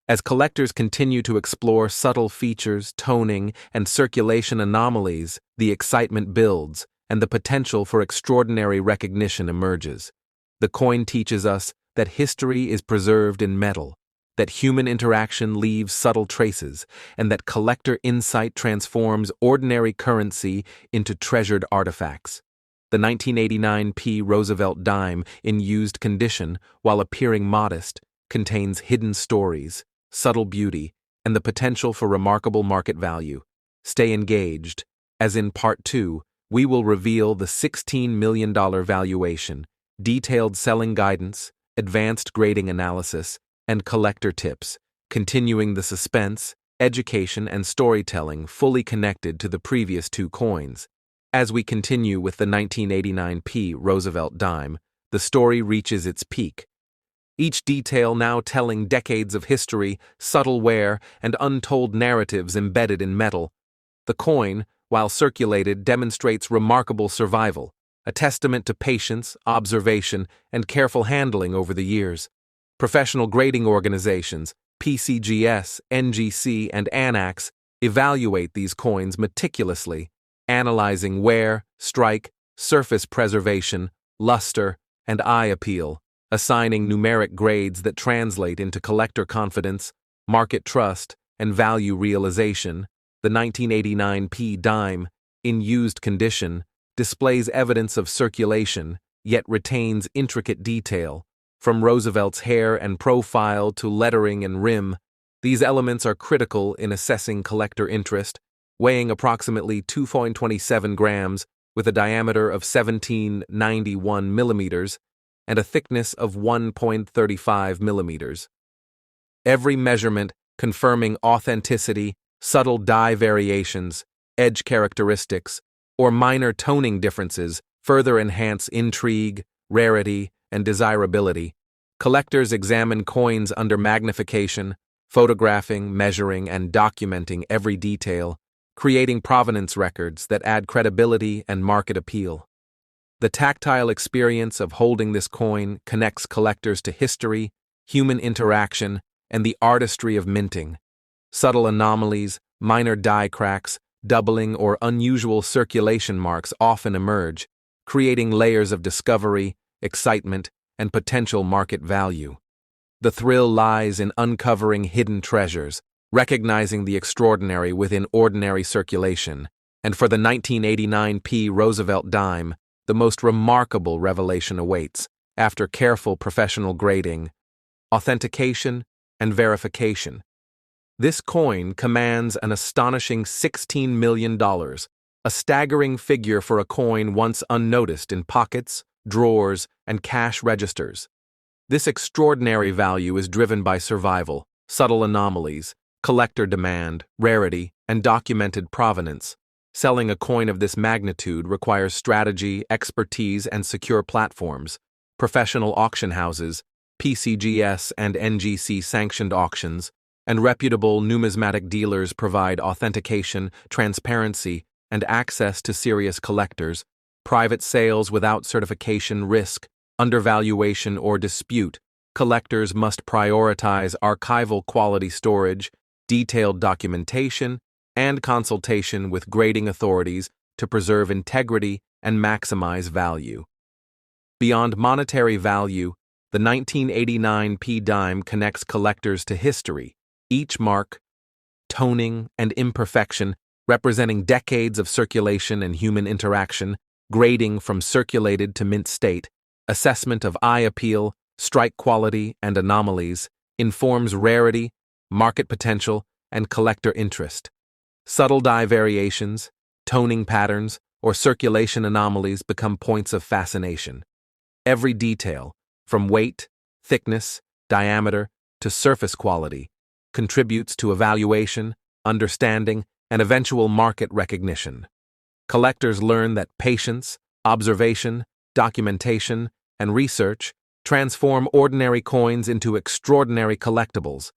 As collectors continue to explore subtle features, toning, and circulation anomalies, the excitement builds, and the potential for extraordinary recognition emerges. The coin teaches us that history is preserved in metal, that human interaction leaves subtle traces, and that collector insight transforms ordinary currency into treasured artifacts. The 1989 P. Roosevelt dime, in used condition, while appearing modest, contains hidden stories, subtle beauty, and the potential for remarkable market value. Stay engaged, as in Part 2, we will reveal the $16 million valuation, detailed selling guidance, advanced grading analysis, and collector tips, continuing the suspense, education, and storytelling fully connected to the previous two coins. As we continue with the 1989 P. Roosevelt dime, the story reaches its peak. Each detail now telling decades of history, subtle wear, and untold narratives embedded in metal. The coin, while circulated, demonstrates remarkable survival, a testament to patience, observation, and careful handling over the years. Professional grading organizations, PCGS, NGC, and ANAX, evaluate these coins meticulously, analyzing wear, strike, surface preservation, luster, and eye appeal, assigning numeric grades that translate into collector confidence, market trust, and value realization. The 1989 P dime, in used condition, displays evidence of circulation, yet retains intricate detail. From Roosevelt's hair and profile to lettering and rim, these elements are critical in assessing collector interest, weighing approximately 2.27 grams with a diameter of 1791 millimeters and a thickness of 1.35 millimeters. Every measurement confirming authenticity, subtle die variations, edge characteristics, or minor toning differences further enhance intrigue, rarity, and desirability. Collectors examine coins under magnification, photographing, measuring, and documenting every detail, creating provenance records that add credibility and market appeal. The tactile experience of holding this coin connects collectors to history, human interaction, and the artistry of minting. Subtle anomalies, minor die cracks, doubling, or unusual circulation marks often emerge, creating layers of discovery, excitement, and potential market value. The thrill lies in uncovering hidden treasures, recognizing the extraordinary within ordinary circulation, and for the 1989 P. Roosevelt dime, the most remarkable revelation awaits, after careful professional grading, authentication, and verification. This coin commands an astonishing $16 million, a staggering figure for a coin once unnoticed in pockets, drawers, and cash registers. This extraordinary value is driven by survival, subtle anomalies, collector demand, rarity, and documented provenance. Selling a coin of this magnitude requires strategy, expertise, and secure platforms. Professional auction houses, PCGS and NGC sanctioned auctions, and reputable numismatic dealers provide authentication, transparency, and access to serious collectors. Private sales without certification risk, undervaluation, or dispute. Collectors must prioritize archival quality storage, detailed documentation, and consultation with grading authorities to preserve integrity and maximize value. Beyond monetary value, the 1989 P dime connects collectors to history, each mark, toning, and imperfection representing decades of circulation and human interaction, grading from circulated to mint state, assessment of eye appeal, strike quality, and anomalies, informs rarity, market potential, and collector interest. Subtle die variations, toning patterns, or circulation anomalies become points of fascination. Every detail, from weight, thickness, diameter, to surface quality, contributes to evaluation, understanding, and eventual market recognition. Collectors learn that patience, observation, documentation, and research transform ordinary coins into extraordinary collectibles.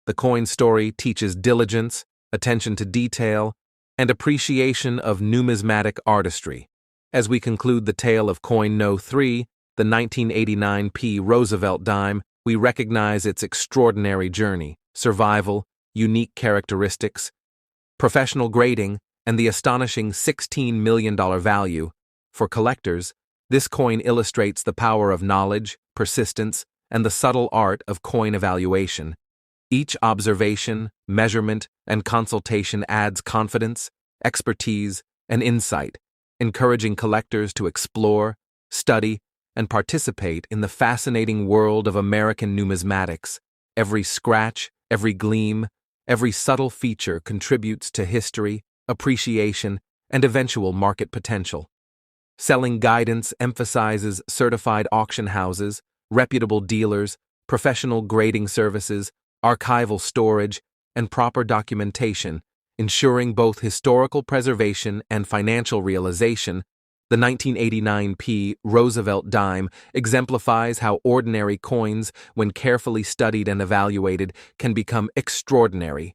The coin story teaches diligence, attention to detail, and appreciation of numismatic artistry. As we conclude the tale of coin No. 3, the 1989 P. Roosevelt dime, we recognize its extraordinary journey, survival, unique characteristics, professional grading, and the astonishing $16 million value. For collectors, this coin illustrates the power of knowledge, persistence, and the subtle art of coin evaluation, Each observation, measurement, and consultation adds confidence, expertise, and insight, encouraging collectors to explore, study, and participate in the fascinating world of American numismatics. Every scratch, every gleam, every subtle feature contributes to history, appreciation, and eventual market potential. Selling guidance emphasizes certified auction houses, reputable dealers, professional grading services, archival storage, and proper documentation, ensuring both historical preservation and financial realization. The 1989 Roosevelt dime exemplifies how ordinary coins, when carefully studied and evaluated, can become extraordinary.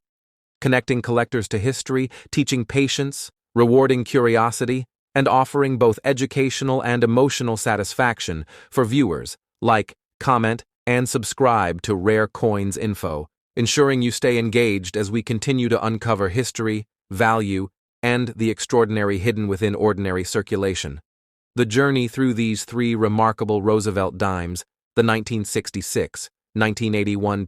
Connecting collectors to history, teaching patience, rewarding curiosity, and offering both educational and emotional satisfaction for viewers. Like, comment, and subscribe to Rare Coins Info, ensuring you stay engaged as we continue to uncover history, value, and the extraordinary hidden within ordinary circulation. The journey through these three remarkable Roosevelt dimes, the 1966, 1981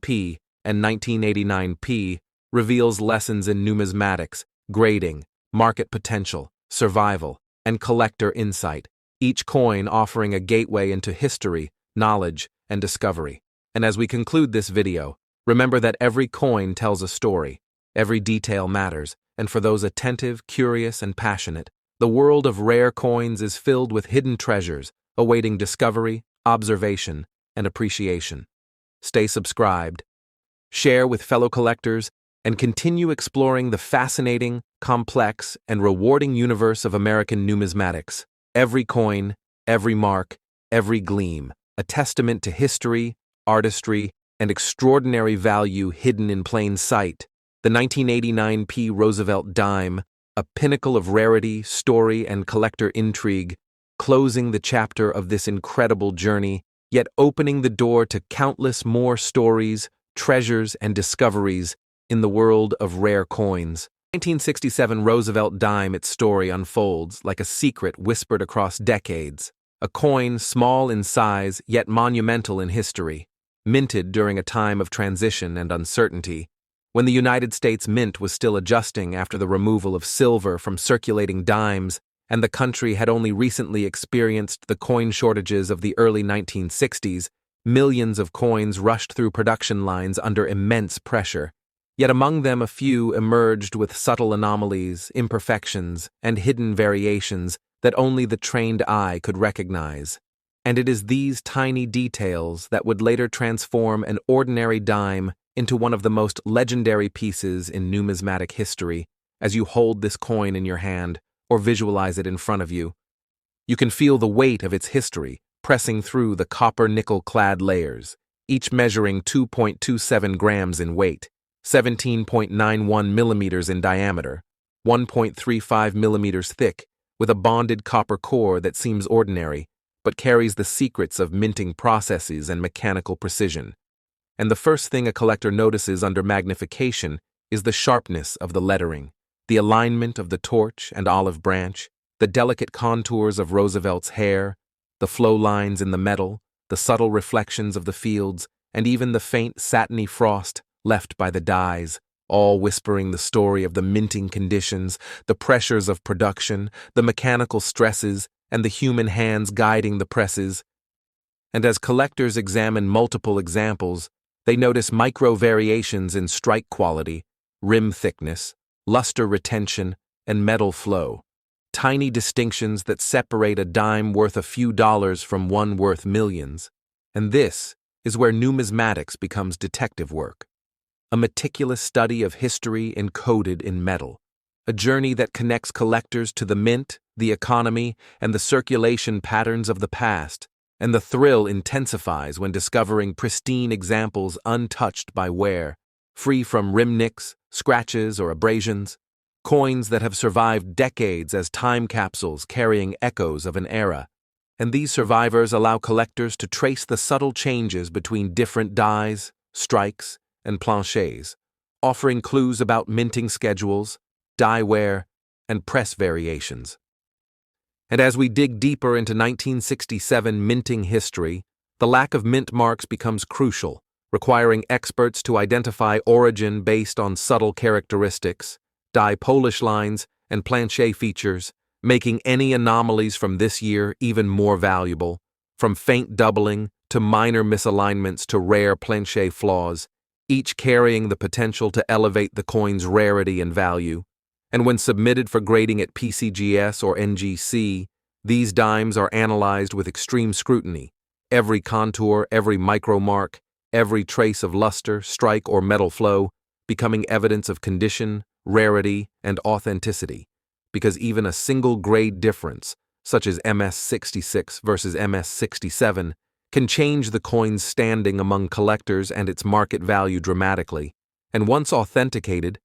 and 1989 reveals lessons in numismatics, grading, market potential, survival, and collector insight, each coin offering a gateway into history, knowledge, and discovery. And as we conclude this video, remember that every coin tells a story, every detail matters, and for those attentive, curious, and passionate, the world of rare coins is filled with hidden treasures, awaiting discovery, observation, and appreciation. Stay subscribed, share with fellow collectors, and continue exploring the fascinating, complex, and rewarding universe of American numismatics. Every coin, every mark, every gleam, a testament to history, artistry, and extraordinary value hidden in plain sight. The 1989 Roosevelt dime, a pinnacle of rarity, story, and collector intrigue, closing the chapter of this incredible journey, yet opening the door to countless more stories, treasures, and discoveries in the world of rare coins. 1967 Roosevelt dime, its story unfolds like a secret whispered across decades. A coin small in size yet monumental in history, minted during a time of transition and uncertainty, when the United States Mint was still adjusting after the removal of silver from circulating dimes, and the country had only recently experienced the coin shortages of the early 1960s. Millions of coins rushed through production lines under immense pressure. Yet among them a few emerged with subtle anomalies, imperfections, and hidden variations that only the trained eye could recognize. And it is these tiny details that would later transform an ordinary dime into one of the most legendary pieces in numismatic history. As you hold this coin in your hand or visualize it in front of you, you can feel the weight of its history pressing through the copper-nickel-clad layers, each measuring 2.27 grams in weight, 17.91 millimeters in diameter, 1.35 millimeters thick, with a bonded copper core that seems ordinary, but carries the secrets of minting processes and mechanical precision. And the first thing a collector notices under magnification is the sharpness of the lettering, the alignment of the torch and olive branch, the delicate contours of Roosevelt's hair, the flow lines in the metal, the subtle reflections of the fields, and even the faint satiny frost left by the dyes, all whispering the story of the minting conditions, the pressures of production, the mechanical stresses, and the human hands guiding the presses. And as collectors examine multiple examples, they notice micro-variations in strike quality, rim thickness, luster retention, and metal flow, tiny distinctions that separate a dime worth a few dollars from one worth millions. And this is where numismatics becomes detective work. A meticulous study of history encoded in metal, a journey that connects collectors to the mint, the economy, and the circulation patterns of the past, and the thrill intensifies when discovering pristine examples untouched by wear, free from rim nicks, scratches, or abrasions, coins that have survived decades as time capsules carrying echoes of an era. And these survivors allow collectors to trace the subtle changes between different dies, strikes, and planchets, offering clues about minting schedules, die wear, and press variations. And as we dig deeper into 1967 minting history, the lack of mint marks becomes crucial, requiring experts to identify origin based on subtle characteristics, die polish lines, and planchet features, making any anomalies from this year even more valuable, from faint doubling to minor misalignments to rare planchet flaws, each carrying the potential to elevate the coin's rarity and value. And when submitted for grading at PCGS or NGC, these dimes are analyzed with extreme scrutiny. Every contour, every micro mark, every trace of luster, strike, or metal flow becoming evidence of condition, rarity, and authenticity, because even a single grade difference, such as MS66 versus MS67, can change the coin's standing among collectors and its market value dramatically. And once authenticated,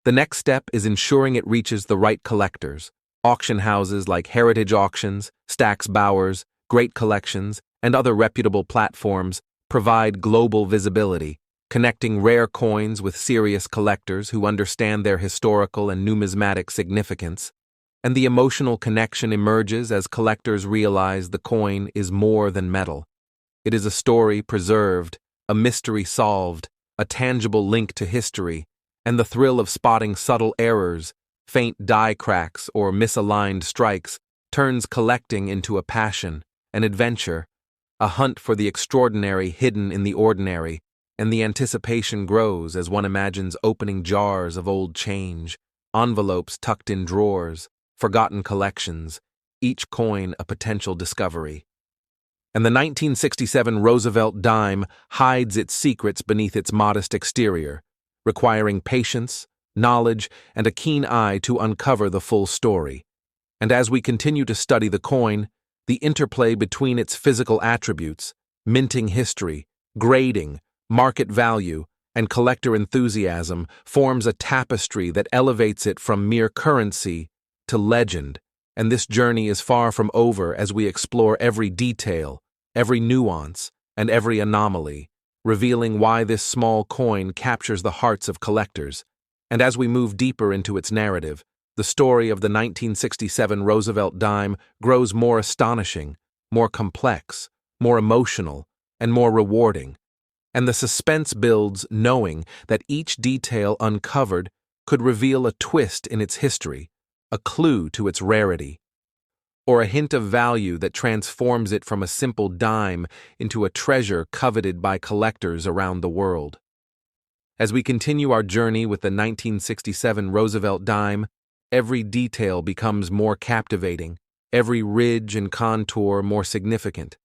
the next step is ensuring it reaches the right collectors. Auction houses like Heritage Auctions, Stack's Bowers, Great Collections, and other reputable platforms provide global visibility, connecting rare coins with serious collectors who understand their historical and numismatic significance. And the emotional connection emerges as collectors realize the coin is more than metal. It is a story preserved, a mystery solved, a tangible link to history, and the thrill of spotting subtle errors, faint die cracks, or misaligned strikes turns collecting into a passion, an adventure, a hunt for the extraordinary hidden in the ordinary, and the anticipation grows as one imagines opening jars of old change, envelopes tucked in drawers, forgotten collections, each coin a potential discovery. And the 1967 Roosevelt dime hides its secrets beneath its modest exterior, requiring patience, knowledge, and a keen eye to uncover the full story. And as we continue to study the coin, the interplay between its physical attributes, minting history, grading, market value, and collector enthusiasm forms a tapestry that elevates it from mere currency to legend. And this journey is far from over as we explore every detail, every nuance, and every anomaly, revealing why this small coin captures the hearts of collectors. And as we move deeper into its narrative, the story of the 1967 Roosevelt dime grows more astonishing, more complex, more emotional, and more rewarding. And the suspense builds knowing that each detail uncovered could reveal a twist in its history, a clue to its rarity, or a hint of value that transforms it from a simple dime into a treasure coveted by collectors around the world. As we continue our journey with the 1967 Roosevelt dime, every detail becomes more captivating, every ridge and contour more significant,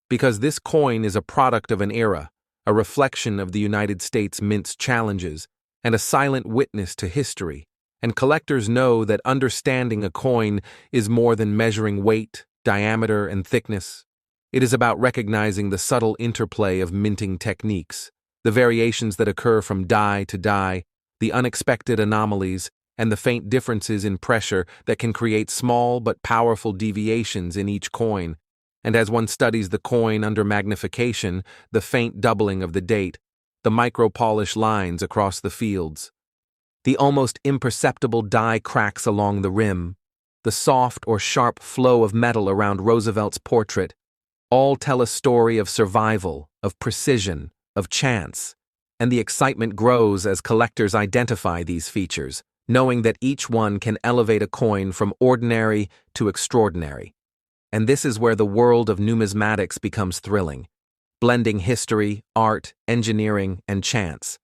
because this coin is a product of an era, a reflection of the United States Mint's challenges, and a silent witness to history. And collectors know that understanding a coin is more than measuring weight, diameter, and thickness. It is about recognizing the subtle interplay of minting techniques, the variations that occur from die to die, the unexpected anomalies, and the faint differences in pressure that can create small but powerful deviations in each coin. And as one studies the coin under magnification, the faint doubling of the date, the micro-polish lines across the fields, the almost imperceptible die cracks along the rim, the soft or sharp flow of metal around Roosevelt's portrait, all tell a story of survival, of precision, of chance, and the excitement grows as collectors identify these features, knowing that each one can elevate a coin from ordinary to extraordinary. And this is where the world of numismatics becomes thrilling, blending history, art, engineering, and chance.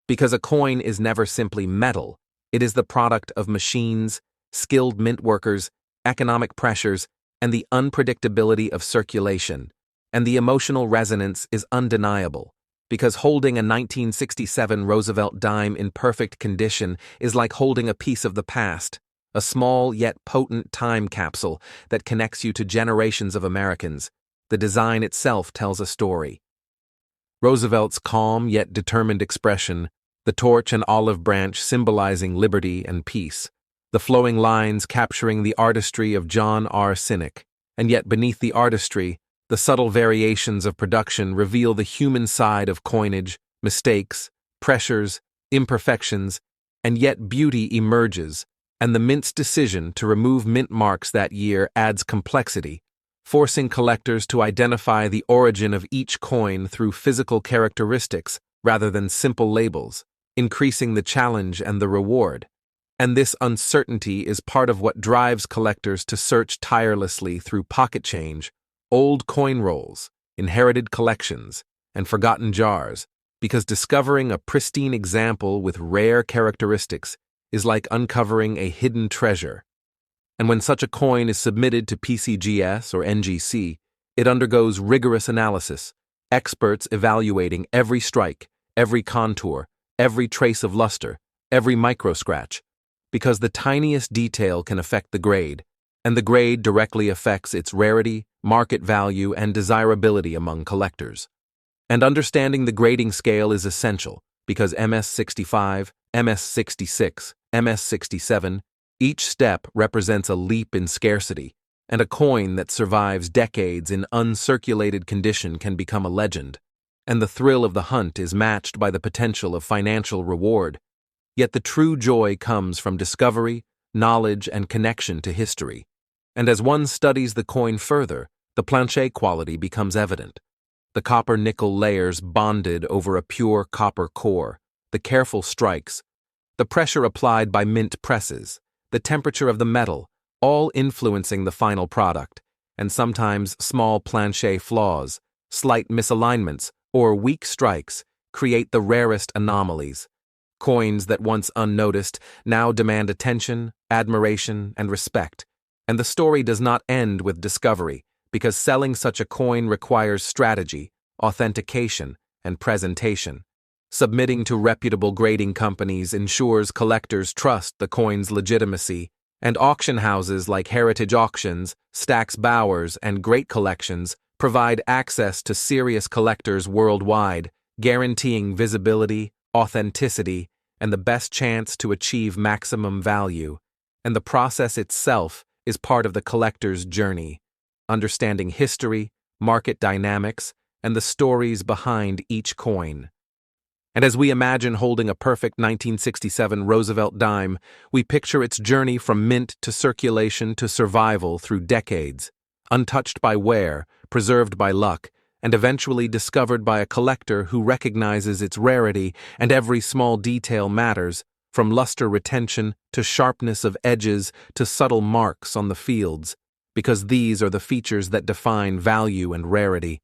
Because a coin is never simply metal, it is the product of machines, skilled mint workers, economic pressures, and the unpredictability of circulation. And the emotional resonance is undeniable, because holding a 1967 Roosevelt dime in perfect condition is like holding a piece of the past, a small yet potent time capsule that connects you to generations of Americans. The design itself tells a story. Roosevelt's calm yet determined expression, the torch and olive branch symbolizing liberty and peace, the flowing lines capturing the artistry of John R. Cynic, and yet beneath the artistry, the subtle variations of production reveal the human side of coinage, mistakes, pressures, imperfections, and yet beauty emerges, and the mint's decision to remove mint marks that year adds complexity, forcing collectors to identify the origin of each coin through physical characteristics rather than simple labels, increasing the challenge and the reward. And this uncertainty is part of what drives collectors to search tirelessly through pocket change, old coin rolls, inherited collections, and forgotten jars, because discovering a pristine example with rare characteristics is like uncovering a hidden treasure. And when such a coin is submitted to PCGS or NGC, it undergoes rigorous analysis, experts evaluating every strike, every contour, every trace of luster, every micro-scratch, because the tiniest detail can affect the grade, and the grade directly affects its rarity, market value, and desirability among collectors. And understanding the grading scale is essential, because MS65, MS66, MS67, each step represents a leap in scarcity, and a coin that survives decades in uncirculated condition can become a legend. And the thrill of the hunt is matched by the potential of financial reward. Yet the true joy comes from discovery, knowledge, and connection to history. And as one studies the coin further, the planchet quality becomes evident. The copper-nickel layers bonded over a pure copper core, the careful strikes, the pressure applied by mint presses, the temperature of the metal, all influencing the final product, and sometimes small planchet flaws, slight misalignments, or weak strikes create the rarest anomalies. Coins that once unnoticed now demand attention, admiration, and respect. And the story does not end with discovery, because selling such a coin requires strategy, authentication, and presentation. Submitting to reputable grading companies ensures collectors trust the coin's legitimacy, and auction houses like Heritage Auctions, Stack's Bowers, and Great Collections provide access to serious collectors worldwide, guaranteeing visibility, authenticity, and the best chance to achieve maximum value. And the process itself is part of the collector's journey, understanding history, market dynamics, and the stories behind each coin. And as we imagine holding a perfect 1967 Roosevelt dime, we picture its journey from mint to circulation to survival through decades, untouched by wear, preserved by luck, and eventually discovered by a collector who recognizes its rarity and every small detail matters, from luster retention to sharpness of edges to subtle marks on the fields, because these are the features that define value and rarity.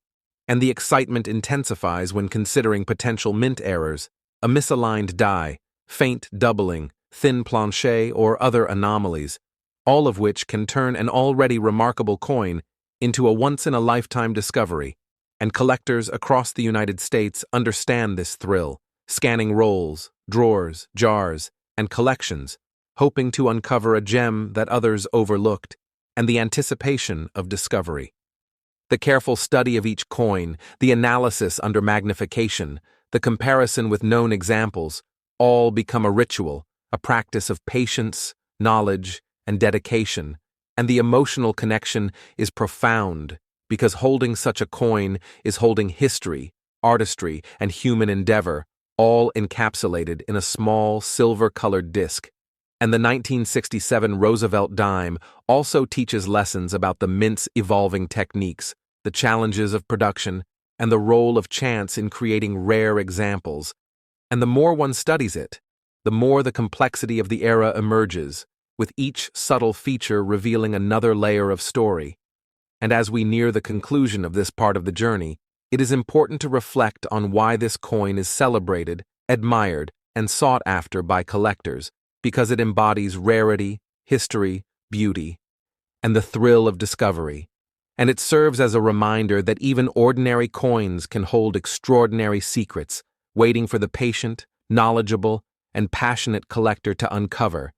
And the excitement intensifies when considering potential mint errors, a misaligned die, faint doubling, thin planchet, or other anomalies, all of which can turn an already remarkable coin into a once-in-a-lifetime discovery. And collectors across the United States understand this thrill, scanning rolls, drawers, jars, and collections, hoping to uncover a gem that others overlooked, and the anticipation of discovery. The careful study of each coin, the analysis under magnification, the comparison with known examples, all become a ritual, a practice of patience, knowledge, and dedication, and the emotional connection is profound, because holding such a coin is holding history, artistry, and human endeavor, all encapsulated in a small silver-colored disc. And the 1967 Roosevelt dime also teaches lessons about the mint's evolving techniques, the challenges of production, and the role of chance in creating rare examples. And the more one studies it, the more the complexity of the era emerges, with each subtle feature revealing another layer of story. And as we near the conclusion of this part of the journey, it is important to reflect on why this coin is celebrated, admired, and sought after by collectors, because it embodies rarity, history, beauty, and the thrill of discovery. And it serves as a reminder that even ordinary coins can hold extraordinary secrets, waiting for the patient, knowledgeable, and passionate collector to uncover.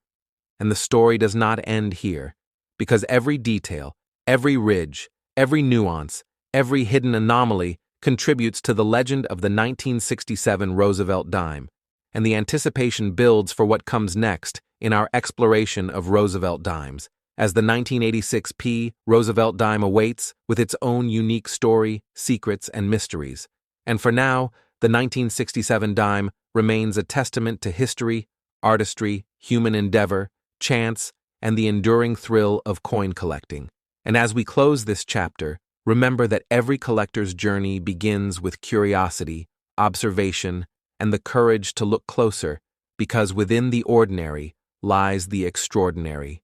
And the story does not end here, because every detail, every ridge, every nuance, every hidden anomaly contributes to the legend of the 1967 Roosevelt dime, and the anticipation builds for what comes next in our exploration of Roosevelt dimes, as the 1986 P. Roosevelt dime awaits with its own unique story, secrets, and mysteries. And for now, the 1967 dime remains a testament to history, artistry, human endeavor, chance, and the enduring thrill of coin collecting. And as we close this chapter, remember that every collector's journey begins with curiosity, observation, and the courage to look closer, because within the ordinary lies the extraordinary.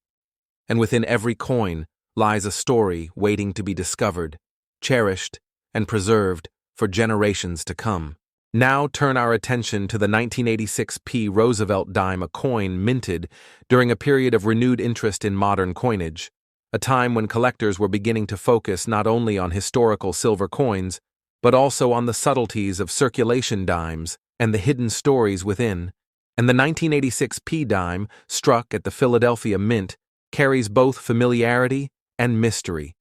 And within every coin lies a story waiting to be discovered, cherished, and preserved for generations to come. Now turn our attention to the 1986 Roosevelt dime, a coin minted during a period of renewed interest in modern coinage, a time when collectors were beginning to focus not only on historical silver coins, but also on the subtleties of circulation dimes and the hidden stories within. And the 1986 dime, struck at the Philadelphia Mint, carries both familiarity and mystery.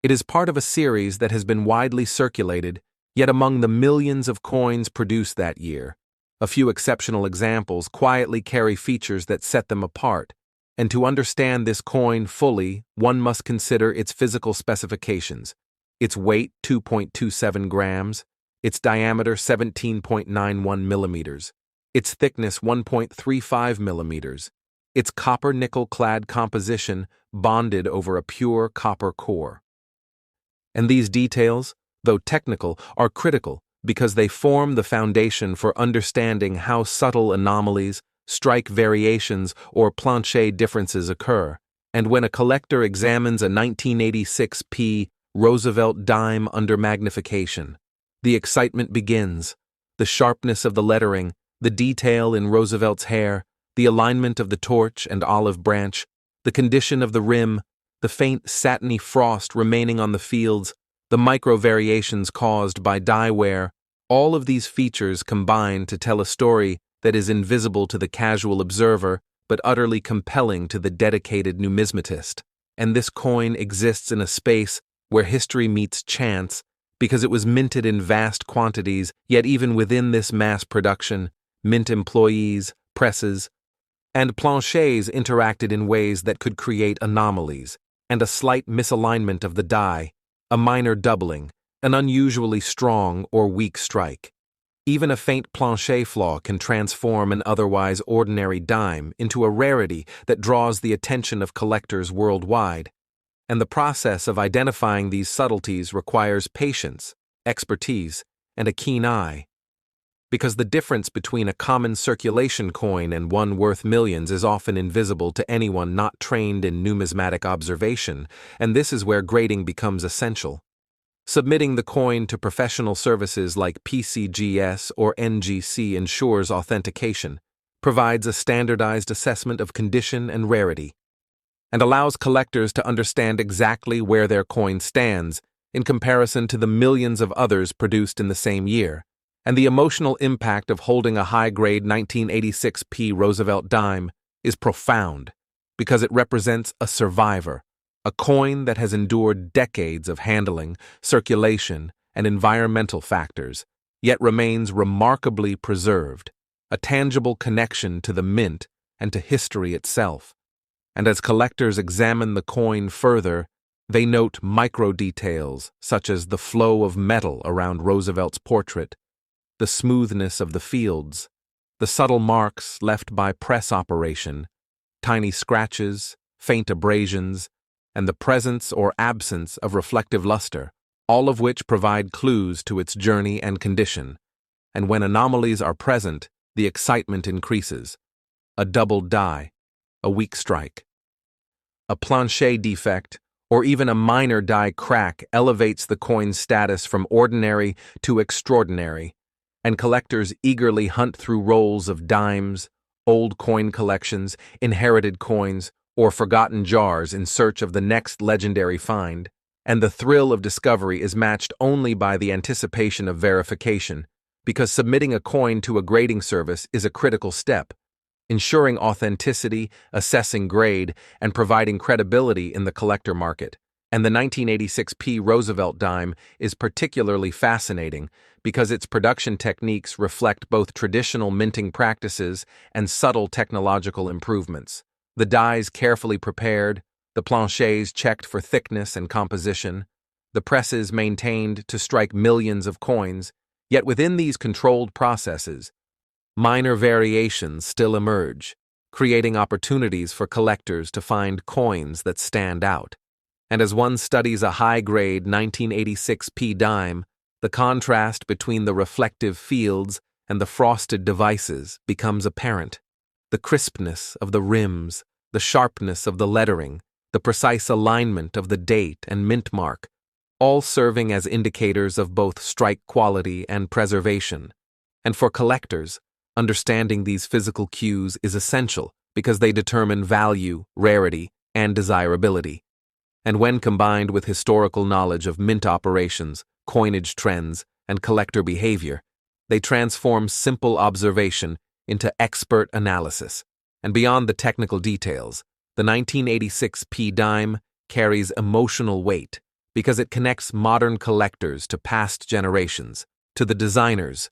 It is part of a series that has been widely circulated, yet among the millions of coins produced that year, a few exceptional examples quietly carry features that set them apart. And to understand this coin fully, one must consider its physical specifications: its weight 2.27 grams, its diameter 17.91 millimeters, its thickness 1.35 millimeters, its copper-nickel-clad composition bonded over a pure copper core. And these details, though technical, are critical because they form the foundation for understanding how subtle anomalies, strike variations, or planchet differences occur. And when a collector examines a 1986 Roosevelt dime under magnification, the excitement begins. The sharpness of the lettering, the detail in Roosevelt's hair, the alignment of the torch and olive branch, the condition of the rim, the faint satiny frost remaining on the fields, the micro-variations caused by die wear, all of these features combine to tell a story that is invisible to the casual observer but utterly compelling to the dedicated numismatist. And this coin exists in a space where history meets chance because it was minted in vast quantities, yet even within this mass production, mint employees, presses, and planchets interacted in ways that could create anomalies, and a slight misalignment of the die, a minor doubling, an unusually strong or weak strike. Even a faint planchet flaw can transform an otherwise ordinary dime into a rarity that draws the attention of collectors worldwide. And the process of identifying these subtleties requires patience, expertise, and a keen eye. Because the difference between a common circulation coin and one worth millions is often invisible to anyone not trained in numismatic observation, and this is where grading becomes essential. Submitting the coin to professional services like PCGS or NGC ensures authentication, provides a standardized assessment of condition and rarity, and allows collectors to understand exactly where their coin stands in comparison to the millions of others produced in the same year. And the emotional impact of holding a high-grade 1986 Roosevelt dime is profound because it represents a survivor, a coin that has endured decades of handling, circulation, and environmental factors, yet remains remarkably preserved, a tangible connection to the mint and to history itself. And as collectors examine the coin further, they note micro-details such as the flow of metal around Roosevelt's portrait, the smoothness of the fields, the subtle marks left by press operation, tiny scratches, faint abrasions, and the presence or absence of reflective luster, all of which provide clues to its journey and condition. And when anomalies are present, the excitement increases. A doubled die, a weak strike, a planchet defect, or even a minor die crack elevates the coin's status from ordinary to extraordinary, and collectors eagerly hunt through rolls of dimes, old coin collections, inherited coins, or forgotten jars in search of the next legendary find. And the thrill of discovery is matched only by the anticipation of verification, because submitting a coin to a grading service is a critical step, ensuring authenticity, assessing grade, and providing credibility in the collector market. And the 1986 Roosevelt dime is particularly fascinating because its production techniques reflect both traditional minting practices and subtle technological improvements. The dies carefully prepared, the planchets checked for thickness and composition, the presses maintained to strike millions of coins, yet within these controlled processes, minor variations still emerge, creating opportunities for collectors to find coins that stand out. And as one studies a high-grade 1986 P dime, the contrast between the reflective fields and the frosted devices becomes apparent. The crispness of the rims, the sharpness of the lettering, the precise alignment of the date and mint mark, all serving as indicators of both strike quality and preservation. And for collectors, understanding these physical cues is essential because they determine value, rarity, and desirability. And when combined with historical knowledge of mint operations, coinage trends, and collector behavior, they transform simple observation into expert analysis. And beyond the technical details, the 1986 P dime carries emotional weight because it connects modern collectors to past generations, to the designers,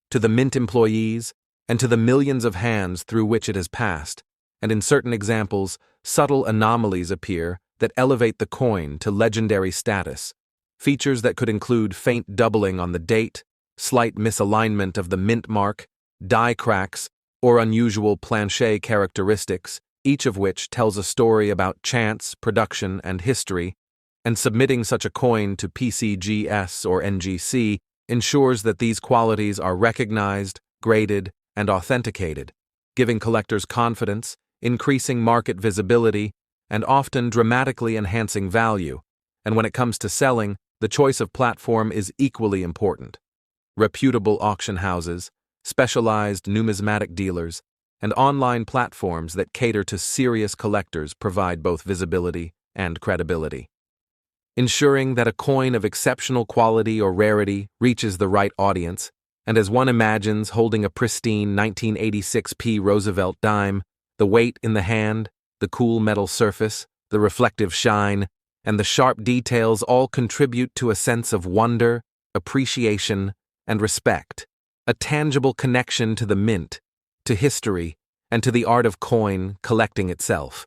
to the mint employees, and to the millions of hands through which it has passed. And in certain examples, subtle anomalies appear that elevate the coin to legendary status. Features that could include faint doubling on the date, slight misalignment of the mint mark, die cracks, or unusual planchet characteristics, each of which tells a story about chance, production, and history. And submitting such a coin to PCGS or NGC ensures that these qualities are recognized, graded, and authenticated, giving collectors confidence, increasing market visibility, and often dramatically enhancing value. And when it comes to selling, the choice of platform is equally important. Reputable auction houses, specialized numismatic dealers, and online platforms that cater to serious collectors provide both visibility and credibility. Ensuring that a coin of exceptional quality or rarity reaches the right audience, and as one imagines holding a pristine 1986 P Roosevelt dime, the weight in the hand, the cool metal surface, the reflective shine, and the sharp details all contribute to a sense of wonder, appreciation, and respect, a tangible connection to the mint, to history, and to the art of coin collecting itself.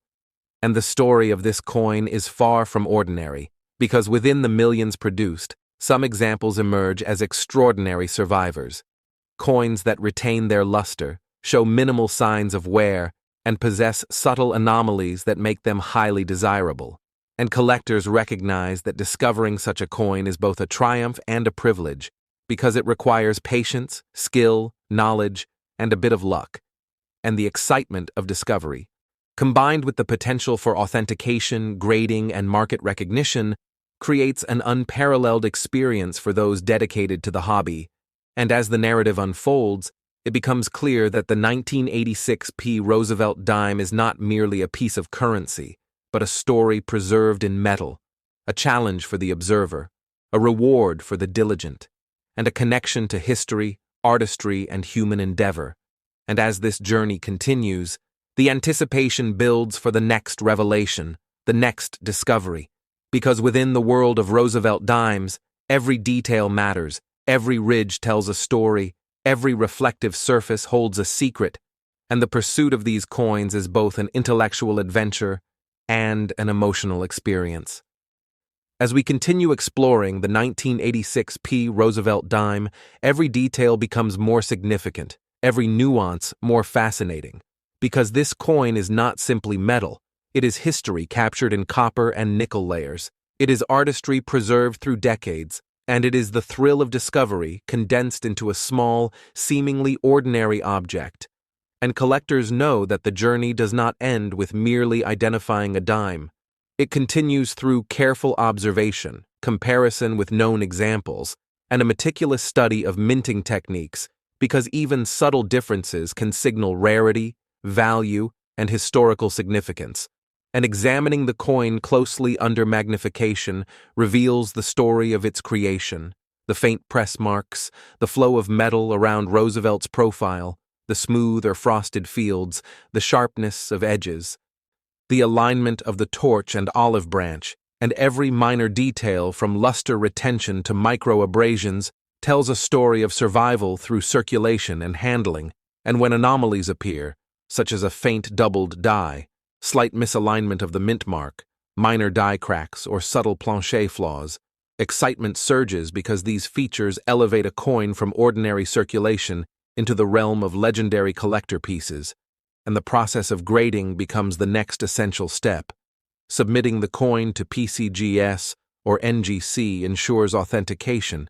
And the story of this coin is far from ordinary, because within the millions produced, some examples emerge as extraordinary survivors. Coins that retain their luster, show minimal signs of wear, and possess subtle anomalies that make them highly desirable. And collectors recognize that discovering such a coin is both a triumph and a privilege, because it requires patience, skill, knowledge, and a bit of luck. And the excitement of discovery, combined with the potential for authentication, grading, and market recognition, creates an unparalleled experience for those dedicated to the hobby. And as the narrative unfolds, it becomes clear that the 1986 P Roosevelt dime is not merely a piece of currency, but a story preserved in metal, a challenge for the observer, a reward for the diligent, and a connection to history, artistry, and human endeavor. And as this journey continues, the anticipation builds for the next revelation, the next discovery, because within the world of Roosevelt dimes, every detail matters, every ridge tells a story, every reflective surface holds a secret, and the pursuit of these coins is both an intellectual adventure and an emotional experience. As we continue exploring the 1986 P Roosevelt dime, every detail becomes more significant, every nuance more fascinating, because this coin is not simply metal. It is history captured in copper and nickel layers. It is artistry preserved through decades, and it is the thrill of discovery condensed into a small, seemingly ordinary object. And collectors know that the journey does not end with merely identifying a dime. It continues through careful observation, comparison with known examples, and a meticulous study of minting techniques, because even subtle differences can signal rarity, value, and historical significance. And examining the coin closely under magnification reveals the story of its creation, the faint press marks, the flow of metal around Roosevelt's profile, the smooth or frosted fields, the sharpness of edges, the alignment of the torch and olive branch, and every minor detail from luster retention to micro-abrasions tells a story of survival through circulation and handling. And when anomalies appear, such as a faint doubled die, slight misalignment of the mint mark, minor die cracks, or subtle planchet flaws, excitement surges because these features elevate a coin from ordinary circulation into the realm of legendary collector pieces, and the process of grading becomes the next essential step. Submitting the coin to PCGS or NGC ensures authentication,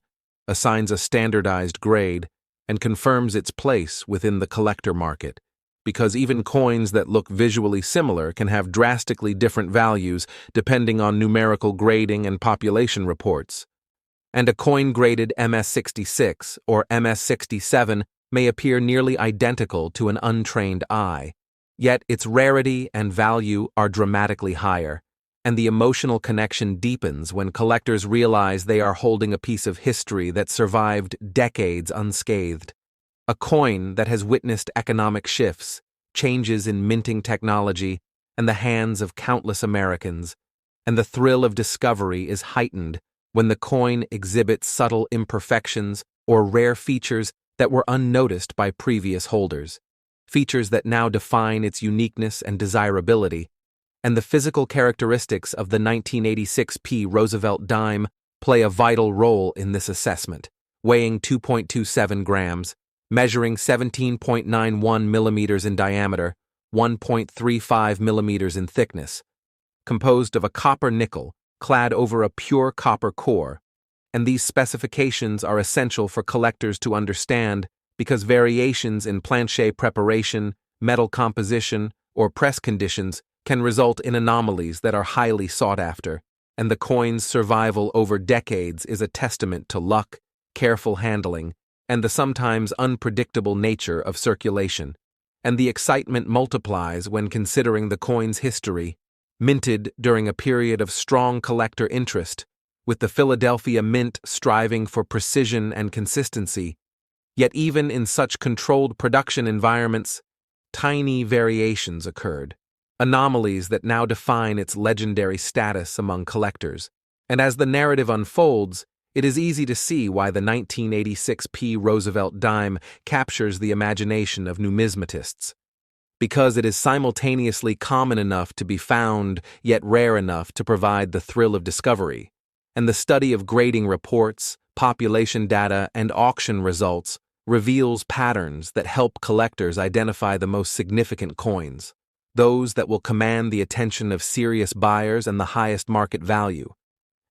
assigns a standardized grade, and confirms its place within the collector market, because even coins that look visually similar can have drastically different values depending on numerical grading and population reports. And a coin graded MS66 or MS67 may appear nearly identical to an untrained eye, yet its rarity and value are dramatically higher, and the emotional connection deepens when collectors realize they are holding a piece of history that survived decades unscathed. A coin that has witnessed economic shifts, changes in minting technology, and the hands of countless Americans, and the thrill of discovery is heightened when the coin exhibits subtle imperfections or rare features that were unnoticed by previous holders, features that now define its uniqueness and desirability. And the physical characteristics of the 1986 P. Roosevelt dime play a vital role in this assessment, weighing 2.27 grams, measuring 17.91 millimeters in diameter, 1.35 millimeters in thickness, composed of a copper nickel clad over a pure copper core, and these specifications are essential for collectors to understand because variations in planchet preparation, metal composition, or press conditions can result in anomalies that are highly sought after, and the coin's survival over decades is a testament to luck, careful handling, and the sometimes unpredictable nature of circulation. And the excitement multiplies when considering the coin's history, minted during a period of strong collector interest, with the Philadelphia Mint striving for precision and consistency. Yet even in such controlled production environments, tiny variations occurred, anomalies that now define its legendary status among collectors. And as the narrative unfolds, it is easy to see why the 1986 P. Roosevelt dime captures the imagination of numismatists. Because it is simultaneously common enough to be found, yet rare enough to provide the thrill of discovery. And the study of grading reports, population data, and auction results reveals patterns that help collectors identify the most significant coins, those that will command the attention of serious buyers and the highest market value.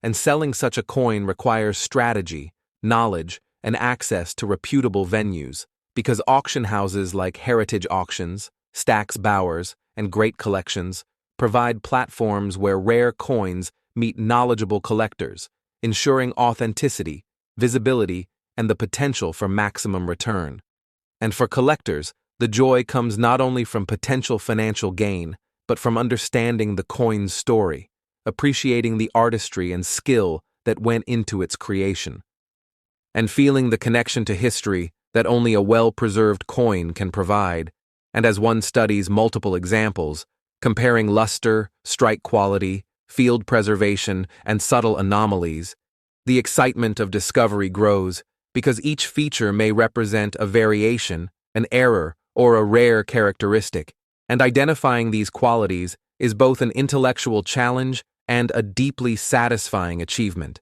And selling such a coin requires strategy, knowledge, and access to reputable venues, because auction houses like Heritage Auctions, Stack's Bowers, and Great Collections provide platforms where rare coins meet knowledgeable collectors, ensuring authenticity, visibility, and the potential for maximum return. And for collectors, the joy comes not only from potential financial gain, but from understanding the coin's story, appreciating the artistry and skill that went into its creation, and feeling the connection to history that only a well-preserved coin can provide. And as one studies multiple examples, comparing luster, strike quality, field preservation, and subtle anomalies, the excitement of discovery grows because each feature may represent a variation, an error, or a rare characteristic, and identifying these qualities is both an intellectual challenge and a deeply satisfying achievement.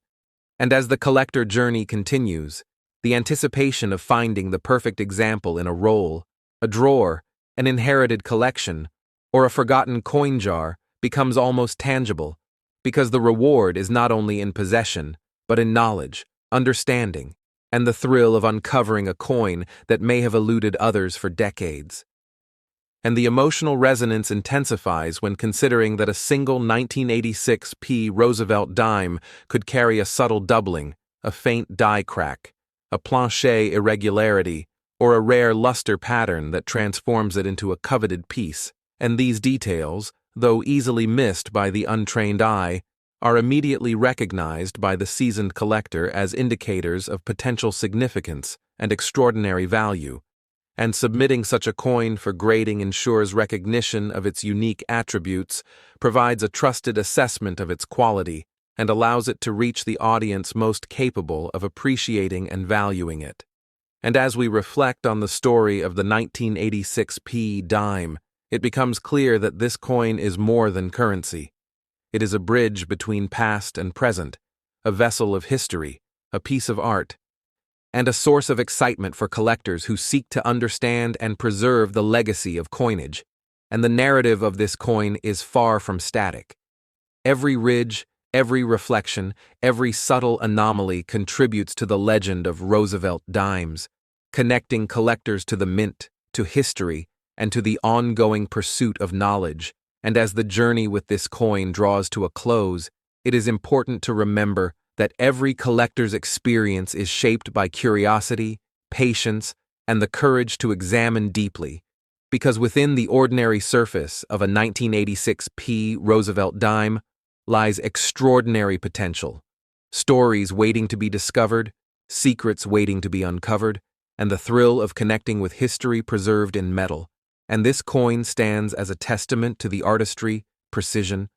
And as the collector journey continues, the anticipation of finding the perfect example in a roll, a drawer, an inherited collection, or a forgotten coin jar becomes almost tangible, because the reward is not only in possession, but in knowledge, understanding, and the thrill of uncovering a coin that may have eluded others for decades. And the emotional resonance intensifies when considering that a single 1986 P. Roosevelt dime could carry a subtle doubling, a faint die crack, a planchet irregularity, or a rare luster pattern that transforms it into a coveted piece. And these details, though easily missed by the untrained eye, are immediately recognized by the seasoned collector as indicators of potential significance and extraordinary value. And submitting such a coin for grading ensures recognition of its unique attributes, provides a trusted assessment of its quality, and allows it to reach the audience most capable of appreciating and valuing it. And as we reflect on the story of the 1986 P dime, it becomes clear that this coin is more than currency. It is a bridge between past and present, a vessel of history, a piece of art, and a source of excitement for collectors who seek to understand and preserve the legacy of coinage. And the narrative of this coin is far from static. Every ridge, every reflection, every subtle anomaly contributes to the legend of Roosevelt dimes, connecting collectors to the mint, to history, and to the ongoing pursuit of knowledge. And as the journey with this coin draws to a close, it is important to remember that every collector's experience is shaped by curiosity, patience, and the courage to examine deeply. Because within the ordinary surface of a 1986 P. Roosevelt dime lies extraordinary potential, stories waiting to be discovered, secrets waiting to be uncovered, and the thrill of connecting with history preserved in metal. And this coin stands as a testament to the artistry, precision,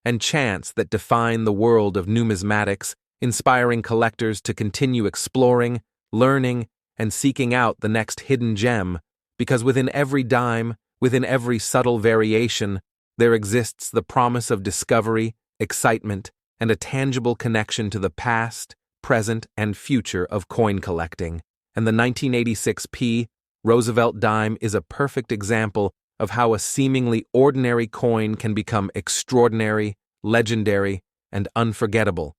and chance that define the world of numismatics, inspiring collectors to continue exploring, learning, and seeking out the next hidden gem, because within every dime, within every subtle variation, there exists the promise of discovery, excitement, and a tangible connection to the past, present, and future of coin collecting. And the 1986 P. Roosevelt dime is a perfect example of how a seemingly ordinary coin can become extraordinary, legendary, and unforgettable,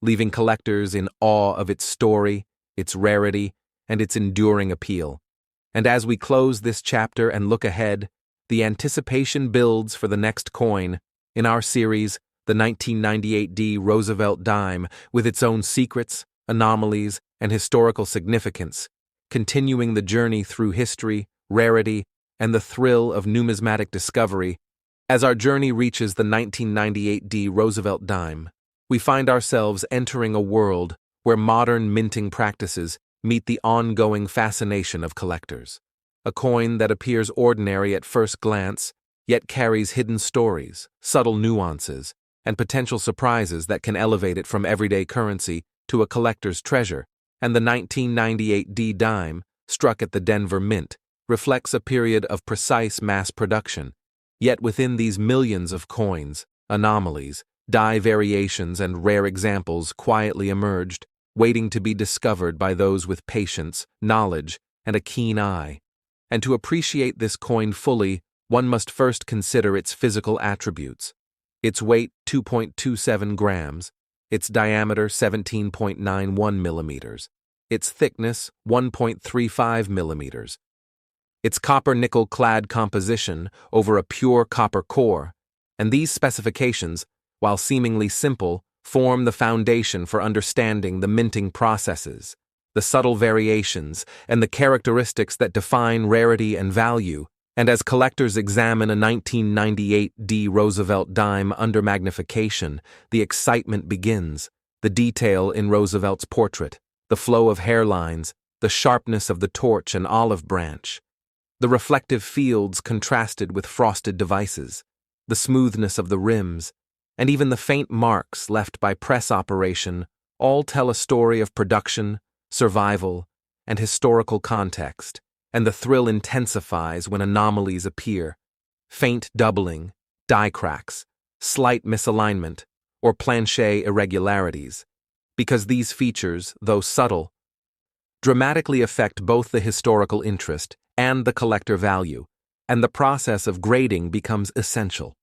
leaving collectors in awe of its story, its rarity, and its enduring appeal. And as we close this chapter and look ahead, the anticipation builds for the next coin in our series, the 1998 D Roosevelt dime, with its own secrets, anomalies, and historical significance, continuing the journey through history, rarity, and the thrill of numismatic discovery. As our journey reaches the 1998 D Roosevelt dime, we find ourselves entering a world where modern minting practices meet the ongoing fascination of collectors. A coin that appears ordinary at first glance, yet carries hidden stories, subtle nuances, and potential surprises that can elevate it from everyday currency to a collector's treasure. And the 1998 D dime, struck at the Denver Mint, reflects a period of precise mass production. Yet within these millions of coins, anomalies, die variations, and rare examples quietly emerged, waiting to be discovered by those with patience, knowledge, and a keen eye. And to appreciate this coin fully, one must first consider its physical attributes. Its weight, 2.27 grams, its diameter, 17.91 millimeters, its thickness, 1.35 millimeters, its copper-nickel-clad composition over a pure copper core, and these specifications, while seemingly simple, form the foundation for understanding the minting processes, the subtle variations, and the characteristics that define rarity and value. And as collectors examine a 1998 D Roosevelt dime under magnification, the excitement begins. The detail in Roosevelt's portrait, the flow of hairlines, the sharpness of the torch and olive branch, the reflective fields contrasted with frosted devices, the smoothness of the rims, and even the faint marks left by press operation all tell a story of production, survival, and historical context. And the thrill intensifies when anomalies appear, faint doubling, die cracks, slight misalignment, or planchet irregularities, because these features, though subtle, dramatically affect both the historical interest and the collector value, and the process of grading becomes essential.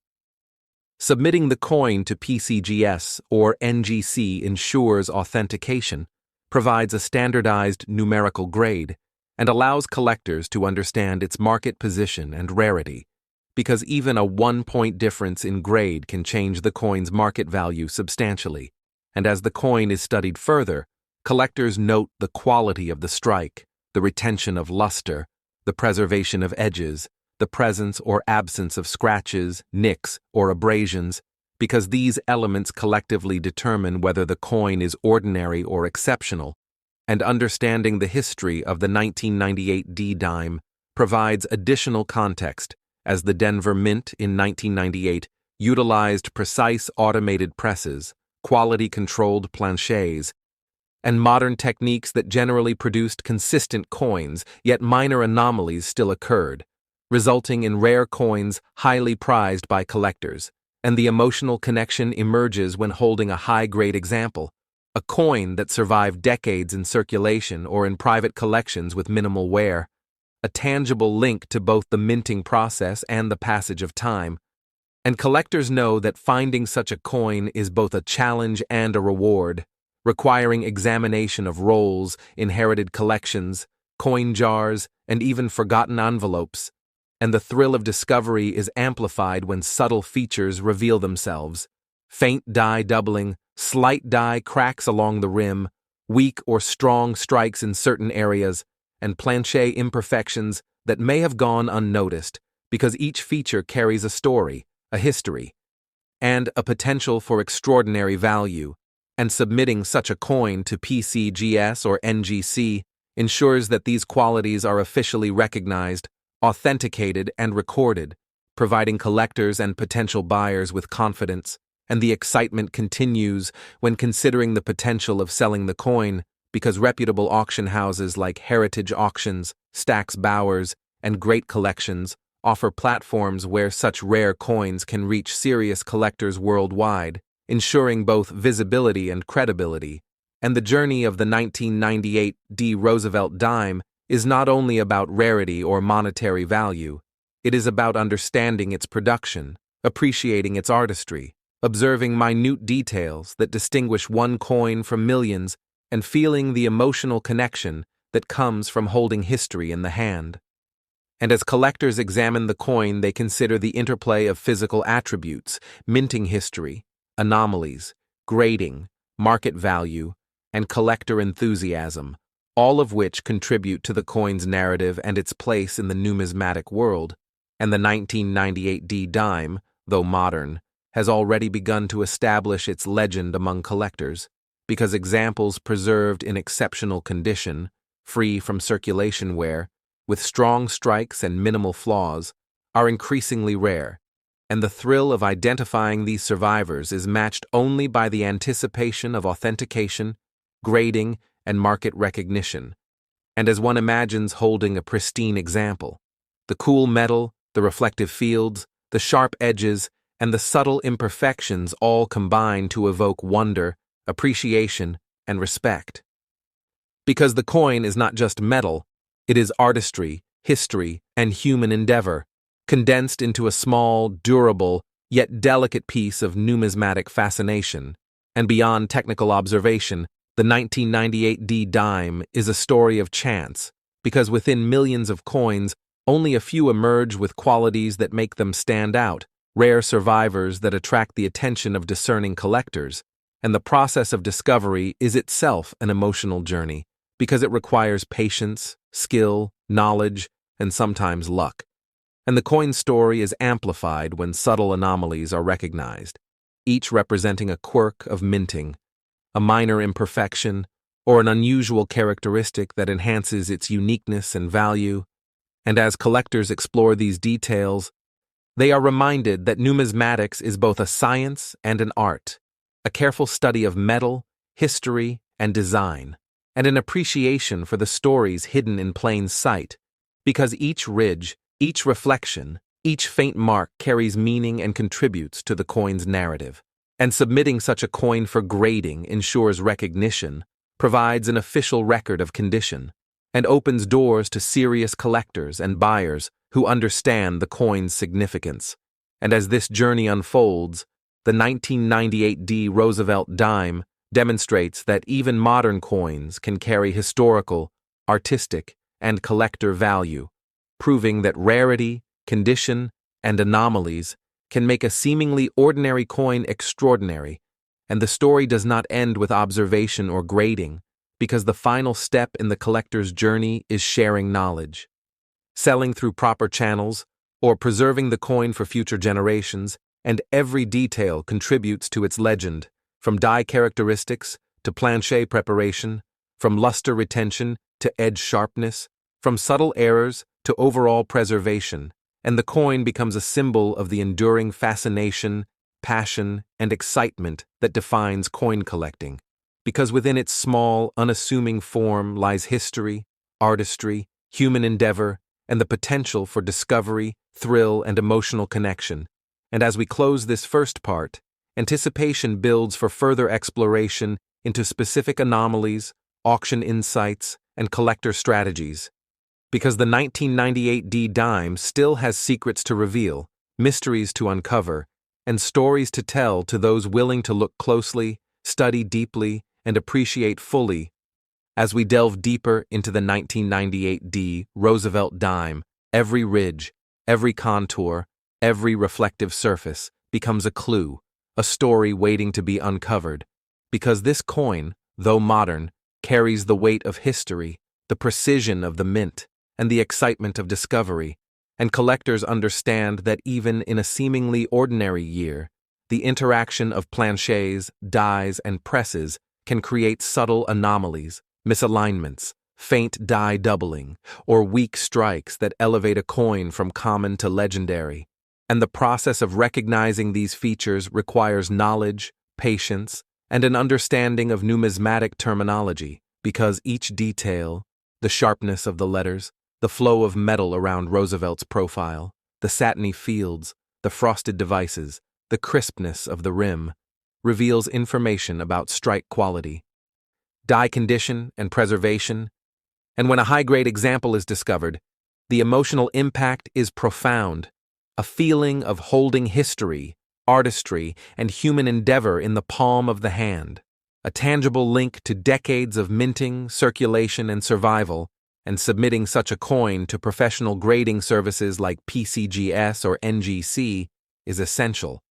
Submitting the coin to PCGS or NGC ensures authentication, provides a standardized numerical grade, and allows collectors to understand its market position and rarity, because even a 1-point difference in grade can change the coin's market value substantially. And as the coin is studied further, collectors note the quality of the strike, the retention of luster, the preservation of edges, the presence or absence of scratches, nicks, or abrasions, because these elements collectively determine whether the coin is ordinary or exceptional. And understanding the history of the 1998 D dime provides additional context, as the Denver Mint in 1998 utilized precise automated presses, quality-controlled planchets, and modern techniques that generally produced consistent coins, yet minor anomalies still occurred, resulting in rare coins highly prized by collectors. And the emotional connection emerges when holding a high-grade example, a coin that survived decades in circulation or in private collections with minimal wear, a tangible link to both the minting process and the passage of time. And collectors know that finding such a coin is both a challenge and a reward, requiring examination of rolls, inherited collections, coin jars, and even forgotten envelopes. And the thrill of discovery is amplified when subtle features reveal themselves. Faint die doubling, slight die cracks along the rim, weak or strong strikes in certain areas, and planchet imperfections that may have gone unnoticed because each feature carries a story, a history, and a potential for extraordinary value. And submitting such a coin to PCGS or NGC ensures that these qualities are officially recognized, authenticated, and recorded, providing collectors and potential buyers with confidence. And the excitement continues when considering the potential of selling the coin, because reputable auction houses like Heritage Auctions, Stack's Bowers, and Great Collections offer platforms where such rare coins can reach serious collectors worldwide, ensuring both visibility and credibility. And the journey of the 1998 Roosevelt dime is not only about rarity or monetary value, it is about understanding its production, appreciating its artistry, observing minute details that distinguish one coin from millions, and feeling the emotional connection that comes from holding history in the hand. And as collectors examine the coin, they consider the interplay of physical attributes, minting history, anomalies, grading, market value, and collector enthusiasm, all of which contribute to the coin's narrative and its place in the numismatic world. And the 1998 dime, though modern, has already begun to establish its legend among collectors, because examples preserved in exceptional condition, free from circulation wear, with strong strikes and minimal flaws, are increasingly rare, and the thrill of identifying these survivors is matched only by the anticipation of authentication, grading, and market recognition. And as one imagines holding a pristine example, the cool metal, the reflective fields, the sharp edges, and the subtle imperfections all combine to evoke wonder, appreciation, and respect. Because the coin is not just metal, it is artistry, history, and human endeavor, condensed into a small, durable, yet delicate piece of numismatic fascination. And beyond technical observation, the 1998 dime is a story of chance, because within millions of coins, only a few emerge with qualities that make them stand out, rare survivors that attract the attention of discerning collectors. And the process of discovery is itself an emotional journey, because it requires patience, skill, knowledge, and sometimes luck. And the coin story is amplified when subtle anomalies are recognized, each representing a quirk of minting, a minor imperfection, or an unusual characteristic that enhances its uniqueness and value. And as collectors explore these details, they are reminded that numismatics is both a science and an art, a careful study of metal, history, and design, and an appreciation for the stories hidden in plain sight, because each ridge, each reflection, each faint mark carries meaning and contributes to the coin's narrative. And submitting such a coin for grading ensures recognition, provides an official record of condition, and opens doors to serious collectors and buyers who understand the coin's significance. And as this journey unfolds, the 1998 Roosevelt dime demonstrates that even modern coins can carry historical, artistic, and collector value, proving that rarity, condition, and anomalies can make a seemingly ordinary coin extraordinary. And the story does not end with observation or grading, because the final step in the collector's journey is sharing knowledge. Selling through proper channels, or preserving the coin for future generations, and every detail contributes to its legend, from die characteristics to planchet preparation, from luster retention to edge sharpness, from subtle errors to overall preservation, and the coin becomes a symbol of the enduring fascination, passion, and excitement that defines coin collecting, because within its small, unassuming form lies history, artistry, human endeavor, and the potential for discovery, thrill, and emotional connection. And as we close this first part, anticipation builds for further exploration into specific anomalies, auction insights, and collector strategies. Because the 1998 dime still has secrets to reveal, mysteries to uncover, and stories to tell to those willing to look closely, study deeply, and appreciate fully. As we delve deeper into the 1998 D Roosevelt dime, every ridge, every contour, every reflective surface becomes a clue, a story waiting to be uncovered. Because this coin, though modern, carries the weight of history, the precision of the mint, and the excitement of discovery, and collectors understand that even in a seemingly ordinary year, the interaction of planchets, dies, and presses can create subtle anomalies, misalignments, faint die doubling, or weak strikes that elevate a coin from common to legendary. And the process of recognizing these features requires knowledge, patience, and an understanding of numismatic terminology, because each detail, the sharpness of the letters, the flow of metal around Roosevelt's profile, the satiny fields, the frosted devices, the crispness of the rim, reveals information about strike quality, die condition, and preservation. And when a high-grade example is discovered, the emotional impact is profound, a feeling of holding history, artistry, and human endeavor in the palm of the hand, a tangible link to decades of minting, circulation, and survival. And submitting such a coin to professional grading services like PCGS or NGC is essential,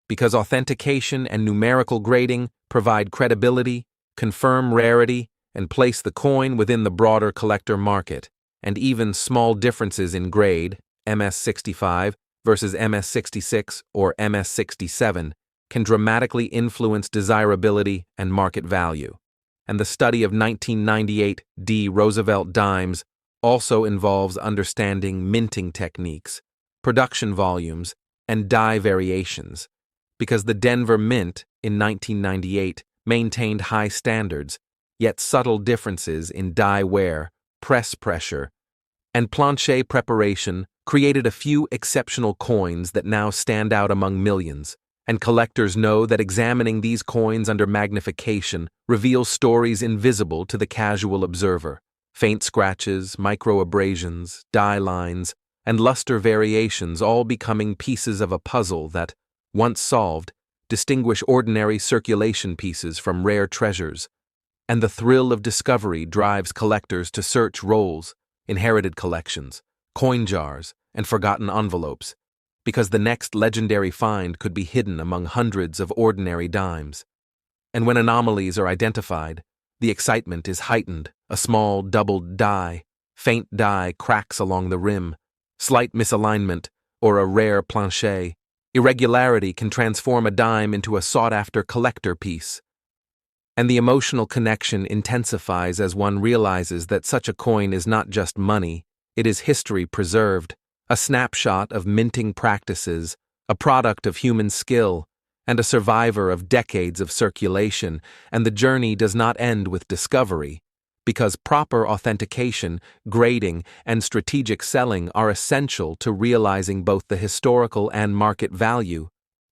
because authentication and numerical grading provide credibility, confirm rarity, and place the coin within the broader collector market. And even small differences in grade, MS65 versus MS66 or MS67, can dramatically influence desirability and market value. And the study of 1998 D Roosevelt dimes also involves understanding minting techniques, production volumes, and die variations, because the Denver Mint in 1998 maintained high standards, yet subtle differences in die wear, press pressure, and planchet preparation created a few exceptional coins that now stand out among millions. And collectors know that examining these coins under magnification reveals stories invisible to the casual observer. Faint scratches, micro-abrasions, die lines, and luster variations all becoming pieces of a puzzle that, once solved, distinguish ordinary circulation pieces from rare treasures. And the thrill of discovery drives collectors to search rolls, inherited collections, coin jars, and forgotten envelopes, because the next legendary find could be hidden among hundreds of ordinary dimes. And when anomalies are identified, the excitement is heightened. A small doubled die, faint die cracks along the rim, slight misalignment, or a rare planchet. Irregularity can transform a dime into a sought-after collector piece. And the emotional connection intensifies as one realizes that such a coin is not just money, it is history preserved, a snapshot of minting practices, a product of human skill, and a survivor of decades of circulation. And the journey does not end with discovery, because proper authentication, grading, and strategic selling are essential to realizing both the historical and market value.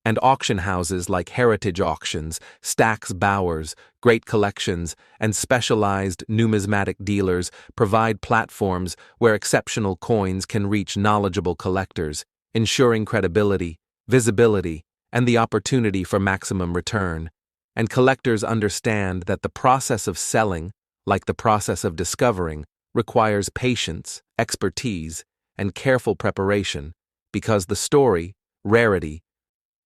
And auction houses like Heritage Auctions, Stack's Bowers, Great Collections, and specialized numismatic dealers provide platforms where exceptional coins can reach knowledgeable collectors, ensuring credibility, visibility, and the opportunity for maximum return. And collectors understand that the process of selling, like the process of discovering, requires patience, expertise, and careful preparation, because the story, rarity,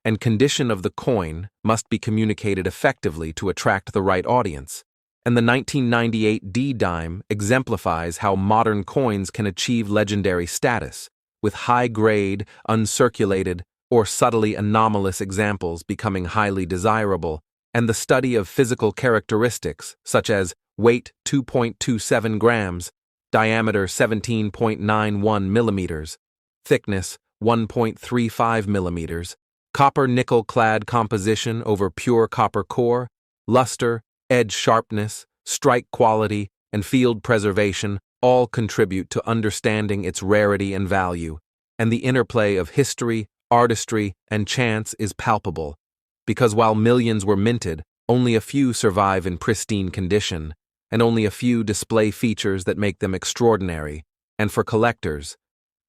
and condition of the coin must be communicated effectively to attract the right audience. And the 1998 D dime exemplifies how modern coins can achieve legendary status, with high-grade, uncirculated, or subtly anomalous examples becoming highly desirable, and the study of physical characteristics such as weight 2.27 grams, diameter 17.91 millimeters, thickness 1.35 millimeters, copper-nickel-clad composition over pure copper core, luster, edge sharpness, strike quality, and field preservation all contribute to understanding its rarity and value. And the interplay of history, artistry, and chance is palpable, because while millions were minted, only a few survive in pristine condition, and only a few display features that make them extraordinary. And for collectors,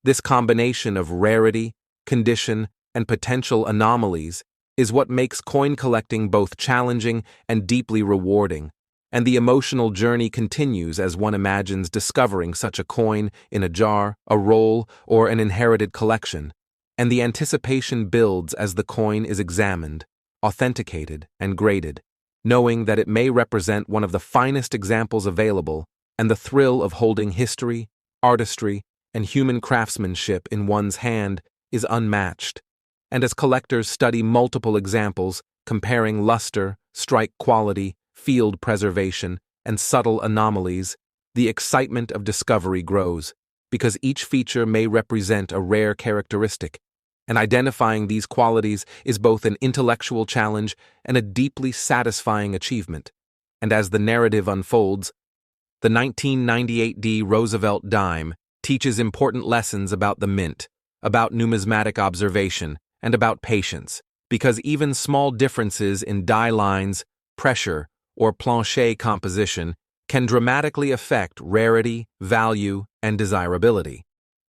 this combination of rarity, condition, and potential anomalies is what makes coin collecting both challenging and deeply rewarding, and the emotional journey continues as one imagines discovering such a coin in a jar, a roll, or an inherited collection, and the anticipation builds as the coin is examined, authenticated, and graded, knowing that it may represent one of the finest examples available, and the thrill of holding history, artistry, and human craftsmanship in one's hand is unmatched. And as collectors study multiple examples, comparing luster, strike quality, field preservation, and subtle anomalies, the excitement of discovery grows, because each feature may represent a rare characteristic, and identifying these qualities is both an intellectual challenge and a deeply satisfying achievement. And as the narrative unfolds, the 1998 Roosevelt dime teaches important lessons about the mint, about numismatic observation, and about patience, because even small differences in die lines, pressure, or planchet composition can dramatically affect rarity, value, and desirability.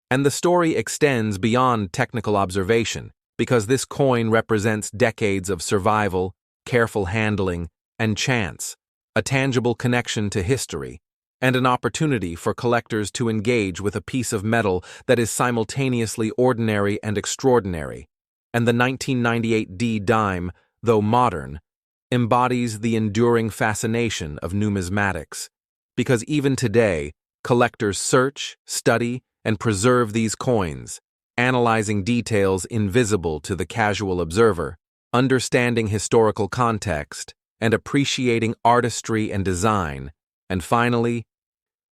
And the story extends beyond technical observation, because this coin represents decades of survival, careful handling, and chance, a tangible connection to history, and an opportunity for collectors to engage with a piece of metal that is simultaneously ordinary and extraordinary. And the 1998 dime, though modern, embodies the enduring fascination of numismatics, because even today, collectors search, study, and preserve these coins, analyzing details invisible to the casual observer, understanding historical context, and appreciating artistry and design. And finally,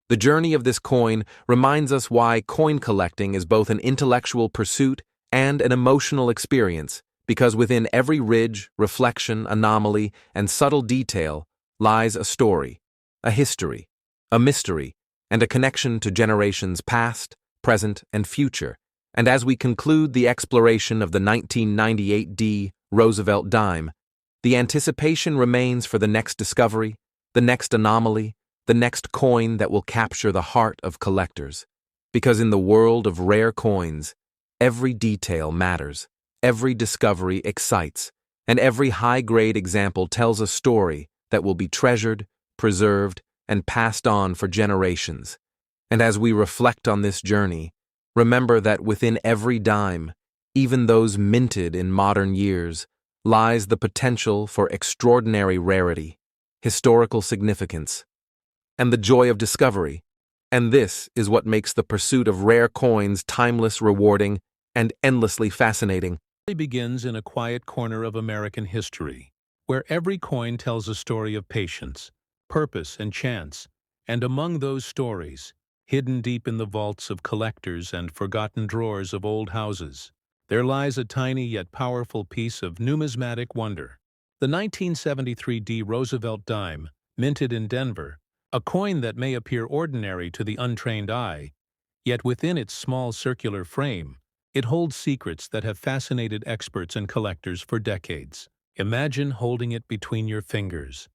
the journey of this coin reminds us why coin collecting is both an intellectual pursuit and an emotional experience, because within every ridge, reflection, anomaly, and subtle detail lies a story, a history, a mystery, and a connection to generations past, present, and future. And as we conclude the exploration of the 1998 Roosevelt dime, the anticipation remains for the next discovery, the next anomaly, the next coin that will capture the heart of collectors. Because in the world of rare coins, every detail matters, every discovery excites, and every high-grade example tells a story that will be treasured, preserved, and passed on for generations. And as we reflect on this journey, remember that within every dime, even those minted in modern years, lies the potential for extraordinary rarity, historical significance, and the joy of discovery. And this is what makes the pursuit of rare coins timeless, rewarding, and endlessly fascinating. It begins in a quiet corner of American history, where every coin tells a story of patience, purpose, and chance, and among those stories, hidden deep in the vaults of collectors and forgotten drawers of old houses, there lies a tiny yet powerful piece of numismatic wonder. The 1973 Roosevelt dime, minted in Denver, a coin that may appear ordinary to the untrained eye, yet within its small circular frame, it holds secrets that have fascinated experts and collectors for decades. Imagine holding it between your fingers,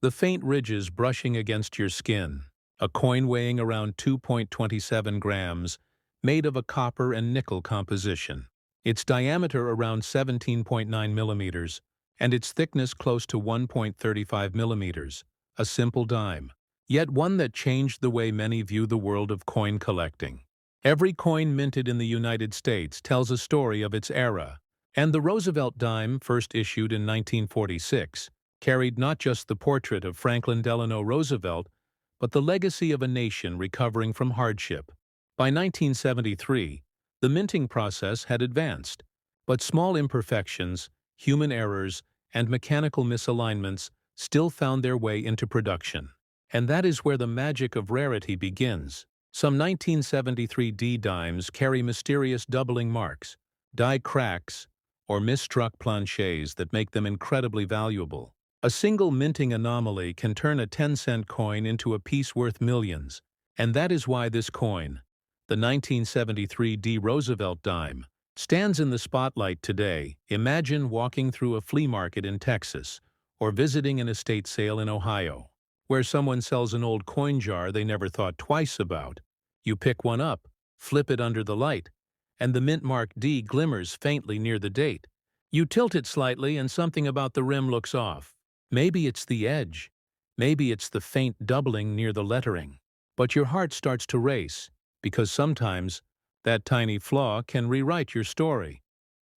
the faint ridges brushing against your skin, a coin weighing around 2.27 grams, made of a copper and nickel composition, its diameter around 17.9 millimeters, and its thickness close to 1.35 millimeters, a simple dime, yet one that changed the way many view the world of coin collecting. Every coin minted in the United States tells a story of its era, and the Roosevelt dime, first issued in 1946, carried not just the portrait of Franklin Delano Roosevelt, but the legacy of a nation recovering from hardship. By 1973, the minting process had advanced, but small imperfections, human errors, and mechanical misalignments still found their way into production. And that is where the magic of rarity begins. Some 1973 dimes carry mysterious doubling marks, die cracks, or misstruck planchets that make them incredibly valuable. A single minting anomaly can turn a 10-cent coin into a piece worth millions, and that is why this coin, the 1973 Roosevelt dime, stands in the spotlight today. Imagine walking through a flea market in Texas or visiting an estate sale in Ohio, where someone sells an old coin jar they never thought twice about. You pick one up, flip it under the light, and the mint mark D glimmers faintly near the date. You tilt it slightly and something about the rim looks off. Maybe it's the edge. Maybe it's the faint doubling near the lettering. But your heart starts to race, because sometimes that tiny flaw can rewrite your story.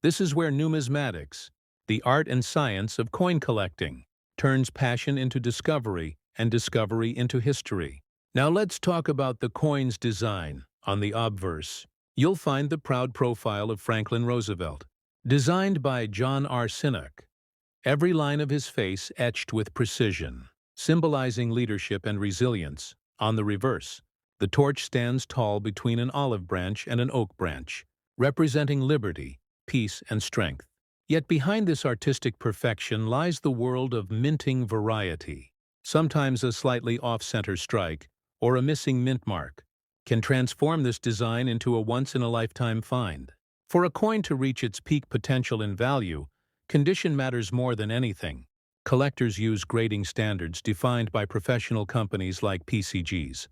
This is where numismatics, the art and science of coin collecting, turns passion into discovery and discovery into history. Now let's talk about the coin's design. On the obverse, you'll find the proud profile of Franklin Roosevelt, designed by John R. Sinnock. Every line of his face etched with precision, symbolizing leadership and resilience. On the reverse, the torch stands tall between an olive branch and an oak branch, representing liberty, peace, and strength. Yet behind this artistic perfection lies the world of minting variety. Sometimes a slightly off-center strike, or a missing mint mark, can transform this design into a once-in-a-lifetime find. For a coin to reach its peak potential in value, condition matters more than anything. Collectors use grading standards defined by professional companies like PCGS,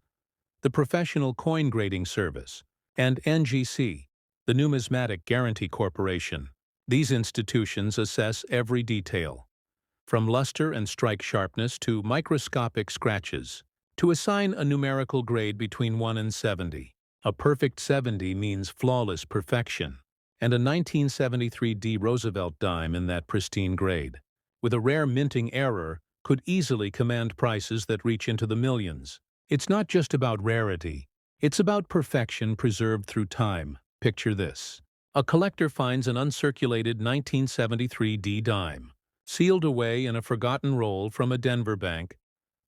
the Professional Coin Grading Service, and NGC, the Numismatic Guarantee Corporation. These institutions assess every detail, from luster and strike sharpness to microscopic scratches, to assign a numerical grade between 1 and 70. A perfect 70 means flawless perfection, and a 1973 D Roosevelt dime in that pristine grade, with a rare minting error, could easily command prices that reach into the millions. It's not just about rarity, it's about perfection preserved through time. Picture this. A collector finds an uncirculated 1973 D dime, sealed away in a forgotten roll from a Denver bank,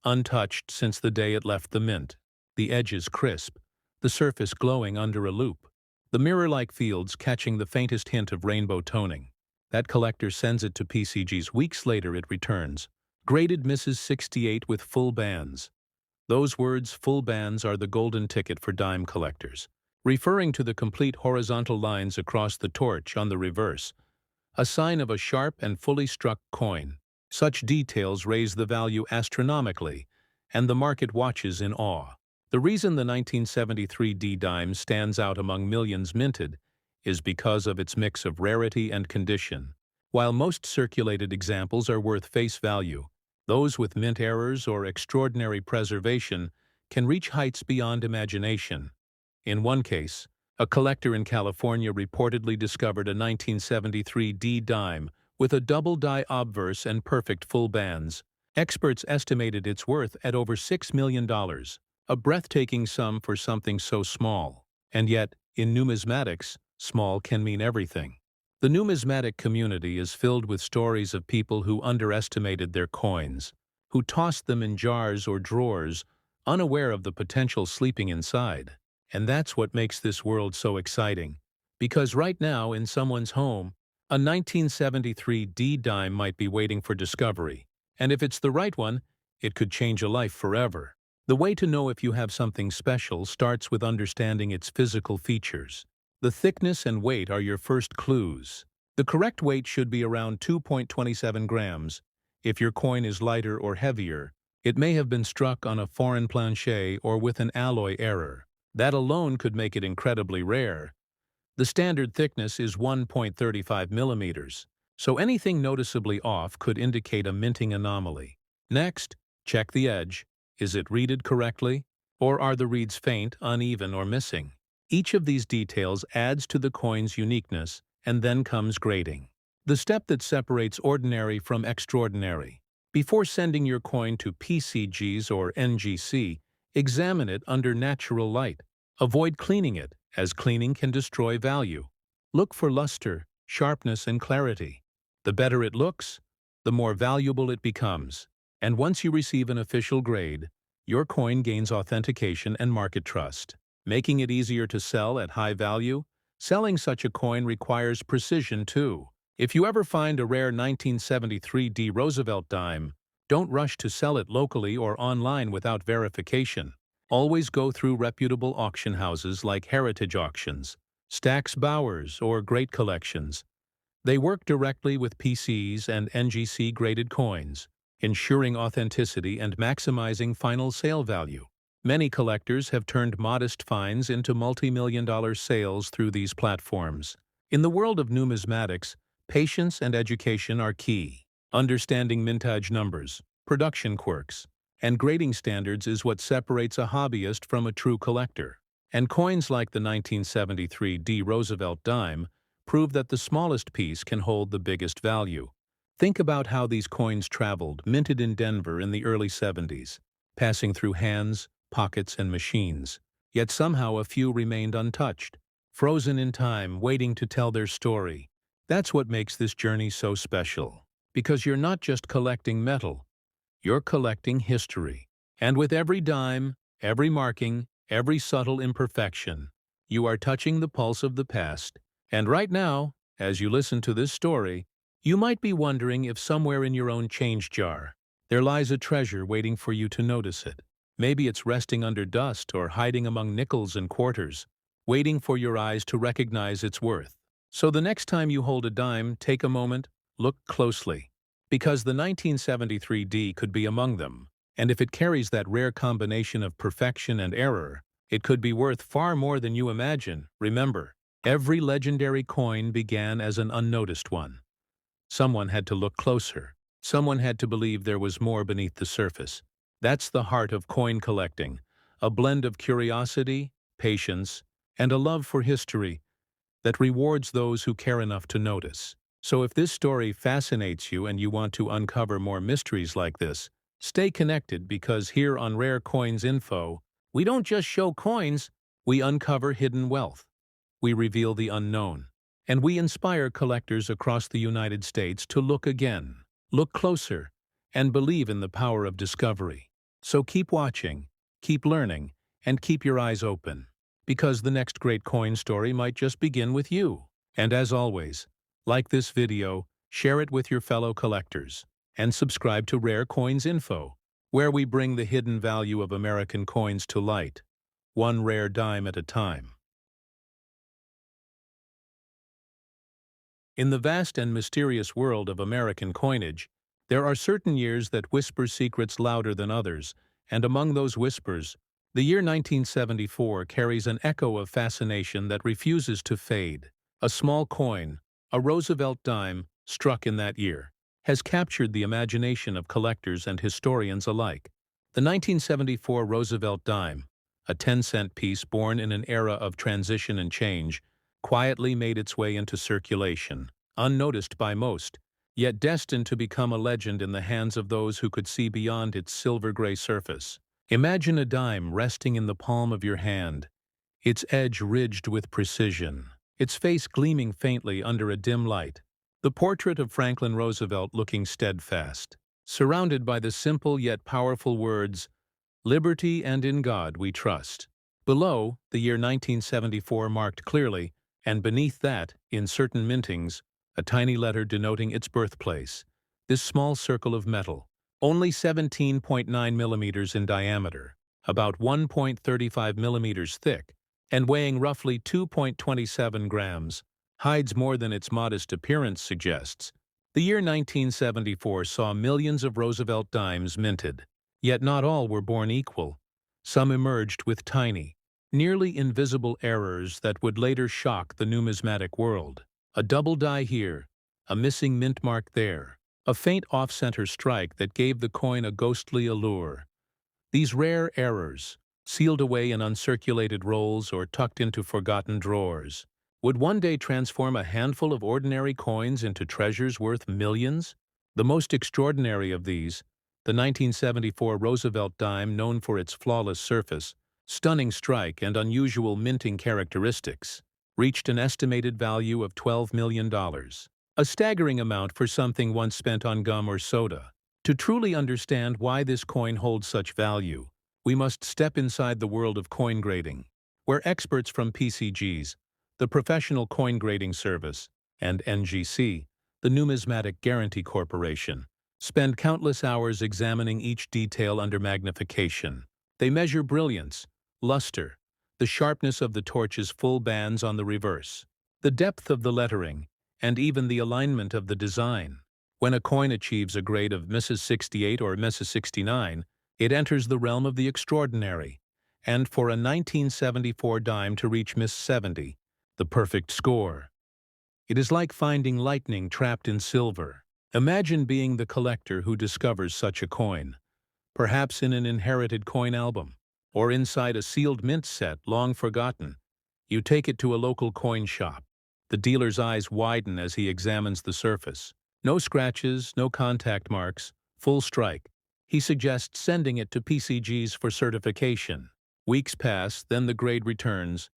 untouched since the day it left the mint. The edges crisp, the surface glowing under a loupe, the mirror-like fields catching the faintest hint of rainbow toning. That collector sends it to PCG's. Weeks later it returns, graded Mrs. 68 with full bands. Those words, full bands, are the golden ticket for dime collectors, referring to the complete horizontal lines across the torch on the reverse, a sign of a sharp and fully struck coin. Such details raise the value astronomically, and the market watches in awe. The reason the 1973 D dime stands out among millions minted is because of its mix of rarity and condition. While most circulated examples are worth face value, those with mint errors or extraordinary preservation can reach heights beyond imagination. In one case, a collector in California reportedly discovered a 1973 D dime with a double die obverse and perfect full bands. Experts estimated its worth at over $6 million, a breathtaking sum for something so small. And yet, in numismatics, small can mean everything. The numismatic community is filled with stories of people who underestimated their coins, who tossed them in jars or drawers, unaware of the potential sleeping inside. And that's what makes this world so exciting. Because right now, in someone's home, a 1973 D dime might be waiting for discovery. And if it's the right one, it could change a life forever. The way to know if you have something special starts with understanding its physical features. The thickness and weight are your first clues. The correct weight should be around 2.27 grams. If your coin is lighter or heavier, it may have been struck on a foreign planchet or with an alloy error. That alone could make it incredibly rare. The standard thickness is 1.35 millimeters, so anything noticeably off could indicate a minting anomaly. Next, check the edge. Is it reeded correctly? Or are the reeds faint, uneven, or missing? Each of these details adds to the coin's uniqueness, and then comes grading, the step that separates ordinary from extraordinary. Before sending your coin to PCGs or NGC, examine it under natural light. Avoid cleaning it, as cleaning can destroy value. Look for luster, sharpness, and clarity. The better it looks, the more valuable it becomes. And once you receive an official grade, your coin gains authentication and market trust. Making it easier to sell at high value, selling such a coin requires precision too. If you ever find a rare 1973 D Roosevelt dime, don't rush to sell it locally or online without verification. Always go through reputable auction houses like Heritage Auctions, Stack's Bowers, or Great Collections. They work directly with PCs and NGC graded coins, ensuring authenticity and maximizing final sale value. Many collectors have turned modest finds into multi-million-dollar sales through these platforms. In the world of numismatics, patience and education are key. Understanding mintage numbers, production quirks, and grading standards is what separates a hobbyist from a true collector. And coins like the 1973 Roosevelt dime prove that the smallest piece can hold the biggest value. Think about how these coins traveled, minted in Denver in the early 70s, passing through hands, pockets, and machines. Yet somehow a few remained untouched, frozen in time, waiting to tell their story. That's what makes this journey so special. Because you're not just collecting metal, you're collecting history. And with every dime, every marking, every subtle imperfection, you are touching the pulse of the past. And right now, as you listen to this story, you might be wondering if somewhere in your own change jar, there lies a treasure waiting for you to notice it. Maybe it's resting under dust or hiding among nickels and quarters, waiting for your eyes to recognize its worth. So the next time you hold a dime, take a moment, look closely. Because the 1973 could be among them, and if it carries that rare combination of perfection and error, it could be worth far more than you imagine. Remember, every legendary coin began as an unnoticed one. Someone had to look closer. Someone had to believe there was more beneath the surface. That's the heart of coin collecting, a blend of curiosity, patience, and a love for history that rewards those who care enough to notice. So if this story fascinates you and you want to uncover more mysteries like this, stay connected, because here on Rare Coins Info, we don't just show coins, we uncover hidden wealth. We reveal the unknown. And we inspire collectors across the United States to look again, look closer, and believe in the power of discovery. So keep watching, keep learning, and keep your eyes open, because the next great coin story might just begin with you. And as always, like this video, share it with your fellow collectors, and subscribe to Rare Coins Info, where we bring the hidden value of American coins to light, one rare dime at a time. In the vast and mysterious world of American coinage, there are certain years that whisper secrets louder than others, and among those whispers, the year 1974 carries an echo of fascination that refuses to fade. A small coin, a Roosevelt dime, struck in that year, has captured the imagination of collectors and historians alike. The 1974 Roosevelt dime, a 10-cent piece born in an era of transition and change, quietly made its way into circulation, unnoticed by most, yet destined to become a legend in the hands of those who could see beyond its silver-gray surface. Imagine a dime resting in the palm of your hand, its edge ridged with precision, its face gleaming faintly under a dim light, the portrait of Franklin Roosevelt looking steadfast, surrounded by the simple yet powerful words, "Liberty and in God we trust." Below, the year 1974 marked clearly, and beneath that, in certain mintings, a tiny letter denoting its birthplace. This small circle of metal, only 17.9 millimeters in diameter, about 1.35 millimeters thick, and weighing roughly 2.27 grams, hides more than its modest appearance suggests. The year 1974 saw millions of Roosevelt dimes minted, yet not all were born equal. Some emerged with tiny, nearly invisible errors that would later shock the numismatic world. A double die here, a missing mint mark there, a faint off-center strike that gave the coin a ghostly allure. These rare errors, sealed away in uncirculated rolls or tucked into forgotten drawers, would one day transform a handful of ordinary coins into treasures worth millions. The most extraordinary of these, the 1974 Roosevelt dime, known for its flawless surface, stunning strike, and unusual minting characteristics, reached an estimated value of $12 million, a staggering amount for something once spent on gum or soda. To truly understand why this coin holds such value, we must step inside the world of coin grading, where experts from PCGS, the Professional Coin Grading Service, and NGC, the Numismatic Guarantee Corporation, spend countless hours examining each detail under magnification. They measure brilliance, luster, the sharpness of the torch's full bands on the reverse, the depth of the lettering, and even the alignment of the design. When a coin achieves a grade of Mrs. 68 or Mrs. 69, it enters the realm of the extraordinary. and for a 1974 dime to reach Miss 70, the perfect score. It is like finding lightning trapped in silver. Imagine being the collector who discovers such a coin, perhaps in an inherited coin album, or inside a sealed mint set long forgotten. You take it to a local coin shop. The dealer's eyes widen as he examines the surface. No scratches, no contact marks, full strike. He suggests sending it to PCGS for certification. Weeks pass, then the grade returns.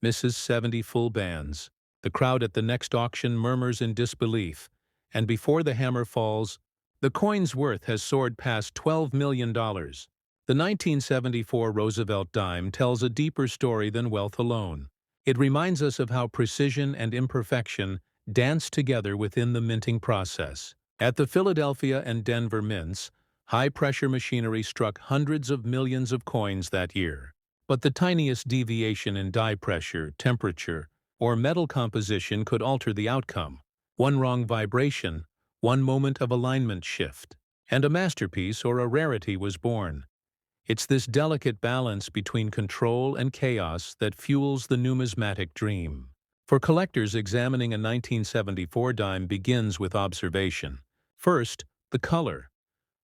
Misses 70 full bands. The crowd at the next auction murmurs in disbelief, and before the hammer falls, the coin's worth has soared past $12 million. The 1974 Roosevelt dime tells a deeper story than wealth alone. It reminds us of how precision and imperfection dance together within the minting process. At the Philadelphia and Denver mints, high-pressure machinery struck hundreds of millions of coins that year. But the tiniest deviation in die pressure, temperature, or metal composition could alter the outcome. One wrong vibration, one moment of alignment shift, and a masterpiece or a rarity was born. It's this delicate balance between control and chaos that fuels the numismatic dream. For collectors, examining a 1974 dime begins with observation. First, the color,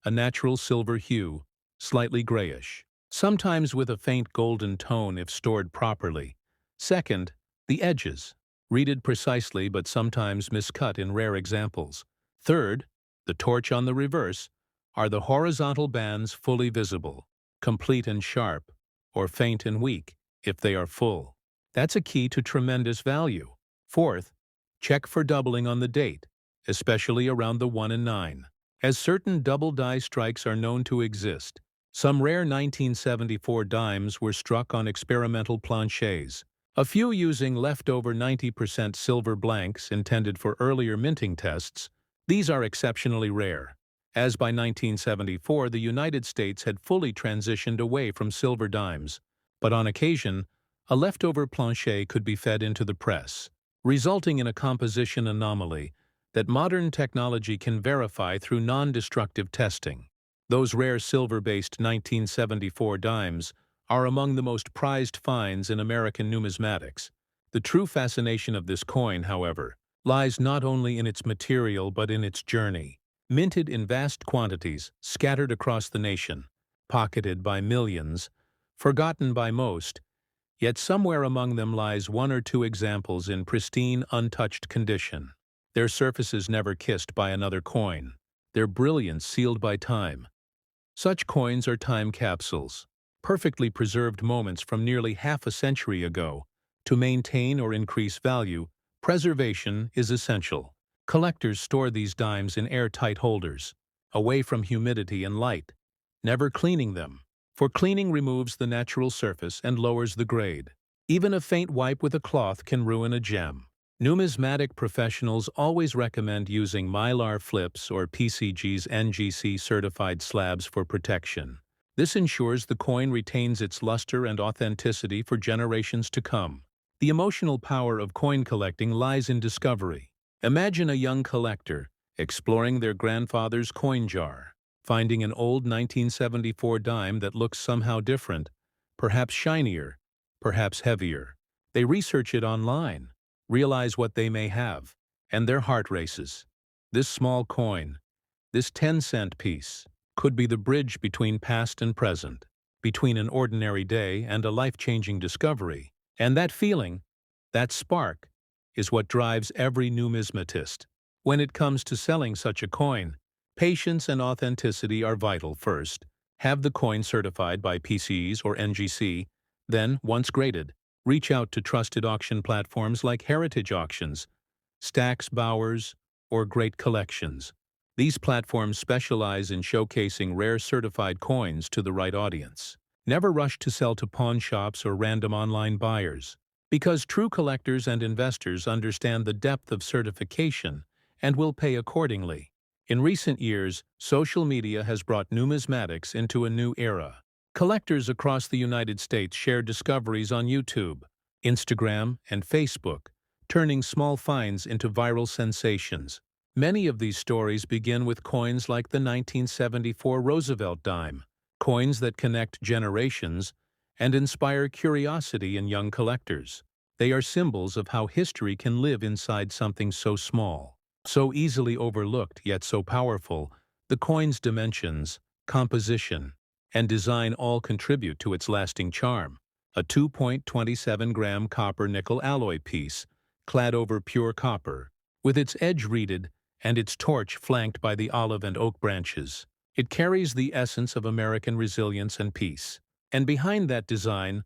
a natural silver hue, slightly grayish, sometimes with a faint golden tone if stored properly. Second, the edges, reeded precisely but sometimes miscut in rare examples. Third, the torch on the reverse, are the horizontal bands fully visible, complete and sharp, or faint and weak if they are full. That's a key to tremendous value. Fourth, check for doubling on the date, especially around the 1 and 9, as certain double die strikes are known to exist. Some rare 1974 dimes were struck on experimental planchets, a few using leftover 90% silver blanks intended for earlier minting tests. These are exceptionally rare, as by 1974 the United States had fully transitioned away from silver dimes, but on occasion, a leftover planchet could be fed into the press, resulting in a composition anomaly that modern technology can verify through non-destructive testing. Those rare silver-based 1974 dimes are among the most prized finds in American numismatics. The true fascination of this coin, however, lies not only in its material but in its journey. Minted in vast quantities, scattered across the nation, pocketed by millions, forgotten by most, yet somewhere among them lies one or two examples in pristine, untouched condition. Their surfaces never kissed by another coin, their brilliance sealed by time. Such coins are time capsules, perfectly preserved moments from nearly half a century ago. To maintain or increase value, preservation is essential. Collectors store these dimes in airtight holders, away from humidity and light, never cleaning them, for cleaning removes the natural surface and lowers the grade. Even a faint wipe with a cloth can ruin a gem. Numismatic professionals always recommend using Mylar flips or PCGS NGC certified slabs for protection. This ensures the coin retains its luster and authenticity for generations to come. The emotional power of coin collecting lies in discovery. Imagine a young collector exploring their grandfather's coin jar, finding an old 1974 dime that looks somehow different, perhaps shinier, perhaps heavier. They research it online, realize what they may have, and their heart races. This small coin, this 10-cent piece, could be the bridge between past and present, between an ordinary day and a life-changing discovery. And that feeling, that spark, is what drives every numismatist. When it comes to selling such a coin, patience and authenticity are vital. First, have the coin certified by PCs or NGC, then, once graded, reach out to trusted auction platforms like Heritage Auctions, Stax Bowers, or Great Collections. These platforms specialize in showcasing rare certified coins to the right audience. Never rush to sell to pawn shops or random online buyers, because true collectors and investors understand the depth of certification and will pay accordingly. In recent years, social media has brought numismatics into a new era. Collectors across the United States share discoveries on YouTube, Instagram, and Facebook, turning small finds into viral sensations. Many of these stories begin with coins like the 1974 Roosevelt dime, coins that connect generations and inspire curiosity in young collectors. They are symbols of how history can live inside something so small, so easily overlooked yet so powerful. The coin's dimensions, composition, and design all contribute to its lasting charm. A 2.27-gram copper-nickel alloy piece, clad over pure copper, with its edge reeded and its torch flanked by the olive and oak branches. It carries the essence of American resilience and peace. And behind that design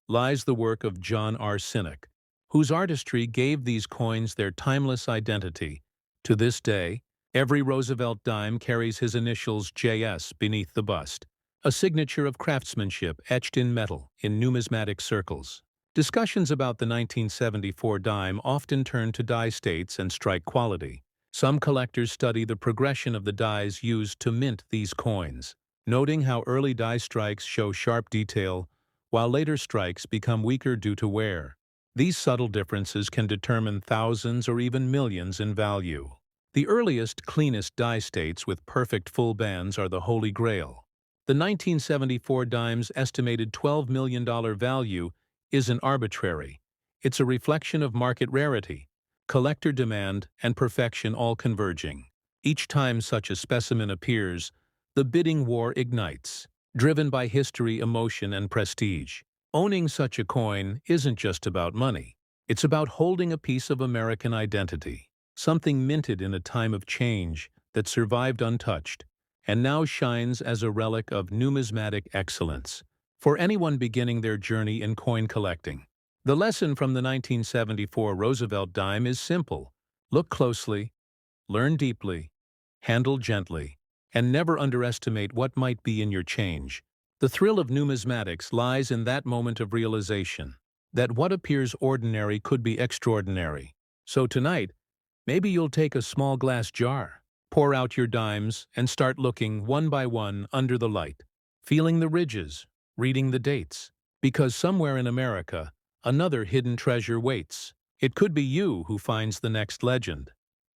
lies the work of John R. Sinek, whose artistry gave these coins their timeless identity. To this day, every Roosevelt dime carries his initials JS beneath the bust, a signature of craftsmanship etched in metal in numismatic circles. Discussions about the 1974 dime often turn to die states and strike quality. Some collectors study the progression of the dies used to mint these coins, noting how early die strikes show sharp detail, while later strikes become weaker due to wear. These subtle differences can determine thousands or even millions in value. The earliest, cleanest die states with perfect full bands are the Holy Grail. The 1974 dime's estimated $12 million value isn't arbitrary. It's a reflection of market rarity, collector demand, and perfection all converging. Each time such a specimen appears, the bidding war ignites, driven by history, emotion, and prestige. Owning such a coin isn't just about money. It's about holding a piece of American identity, something minted in a time of change that survived untouched and now shines as a relic of numismatic excellence. For anyone beginning their journey in coin collecting, the lesson from the 1974 Roosevelt dime is simple. Look closely, learn deeply, handle gently, and never underestimate what might be in your change. The thrill of numismatics lies in that moment of realization that what appears ordinary could be extraordinary. So tonight, maybe you'll take a small glass jar, pour out your dimes, and start looking one by one under the light, feeling the ridges, reading the dates, because somewhere in America, another hidden treasure waits. It could be you who finds the next legend.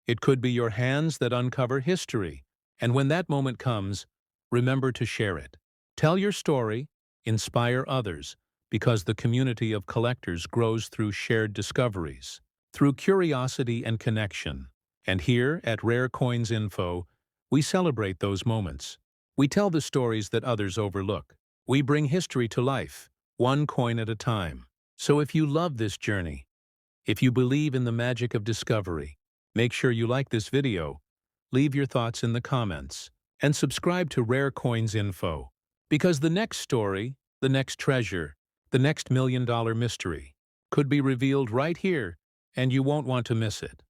It could be your hands that uncover history. And when that moment comes, remember to share it. Tell your story, inspire others, because the community of collectors grows through shared discoveries, through curiosity and connection. And here at Rare Coins Info, we celebrate those moments. We tell the stories that others overlook. We bring history to life, one coin at a time. So if you love this journey, if you believe in the magic of discovery, make sure you like this video, leave your thoughts in the comments, and subscribe to Rare Coins Info. Because the next story, the next treasure, the next million-dollar mystery could be revealed right here, and you won't want to miss it.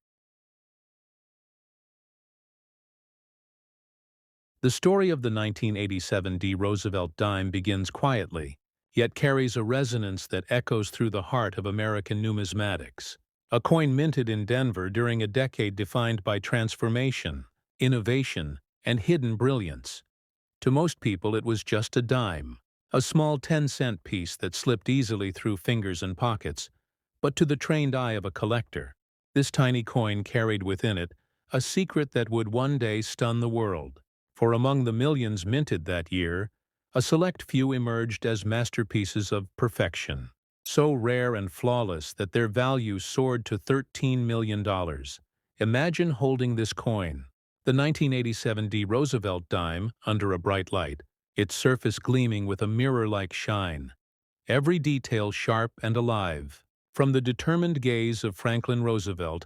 The story of the 1987 D. Roosevelt dime begins quietly, yet carries a resonance that echoes through the heart of American numismatics. A coin minted in Denver during a decade defined by transformation, innovation, and hidden brilliance. To most people, it was just a dime, a small 10-cent piece that slipped easily through fingers and pockets. But to the trained eye of a collector, this tiny coin carried within it a secret that would one day stun the world. For among the millions minted that year, a select few emerged as masterpieces of perfection, so rare and flawless that their value soared to $13 million. Imagine holding this coin, the 1987 D. Roosevelt dime, under a bright light, its surface gleaming with a mirror-like shine. Every detail sharp and alive, from the determined gaze of Franklin Roosevelt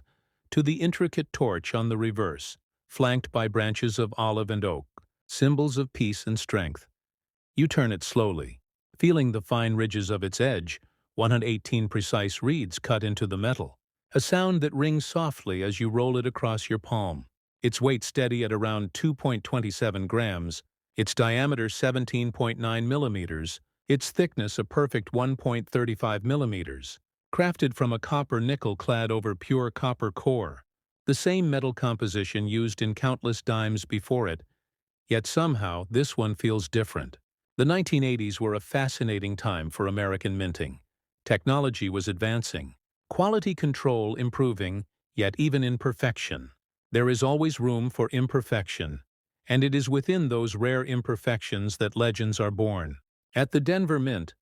to the intricate torch on the reverse, flanked by branches of olive and oak, symbols of peace and strength. You turn it slowly, feeling the fine ridges of its edge, 118 precise reeds cut into the metal, a sound that rings softly as you roll it across your palm. Its weight steady at around 2.27 grams, its diameter 17.9 millimeters, its thickness a perfect 1.35 millimeters, crafted from a copper nickel clad over pure copper core, the same metal composition used in countless dimes before it, yet somehow this one feels different. The 1980s were a fascinating time for American minting. Technology was advancing, quality control improving, yet even in perfection, there is always room for imperfection, and it is within those rare imperfections that legends are born. At the Denver Mint,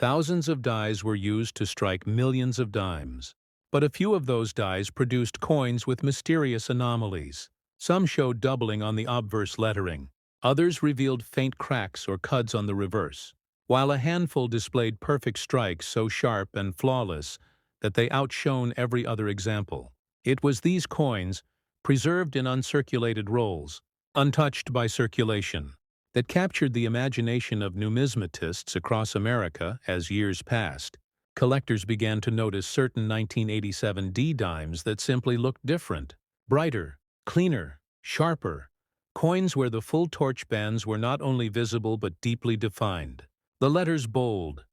Thousands of dies were used to strike millions of dimes. But a few of those dies produced coins with mysterious anomalies. Some showed doubling on the obverse lettering. Others revealed faint cracks or cuds on the reverse, while a handful displayed perfect strikes so sharp and flawless that they outshone every other example. It was these coins, preserved in uncirculated rolls, untouched by circulation, that captured the imagination of numismatists across America as years passed. Collectors began to notice certain 1987 D dimes that simply looked different, brighter, cleaner, sharper, coins where the full torch bands were not only visible but deeply defined. The letters bold,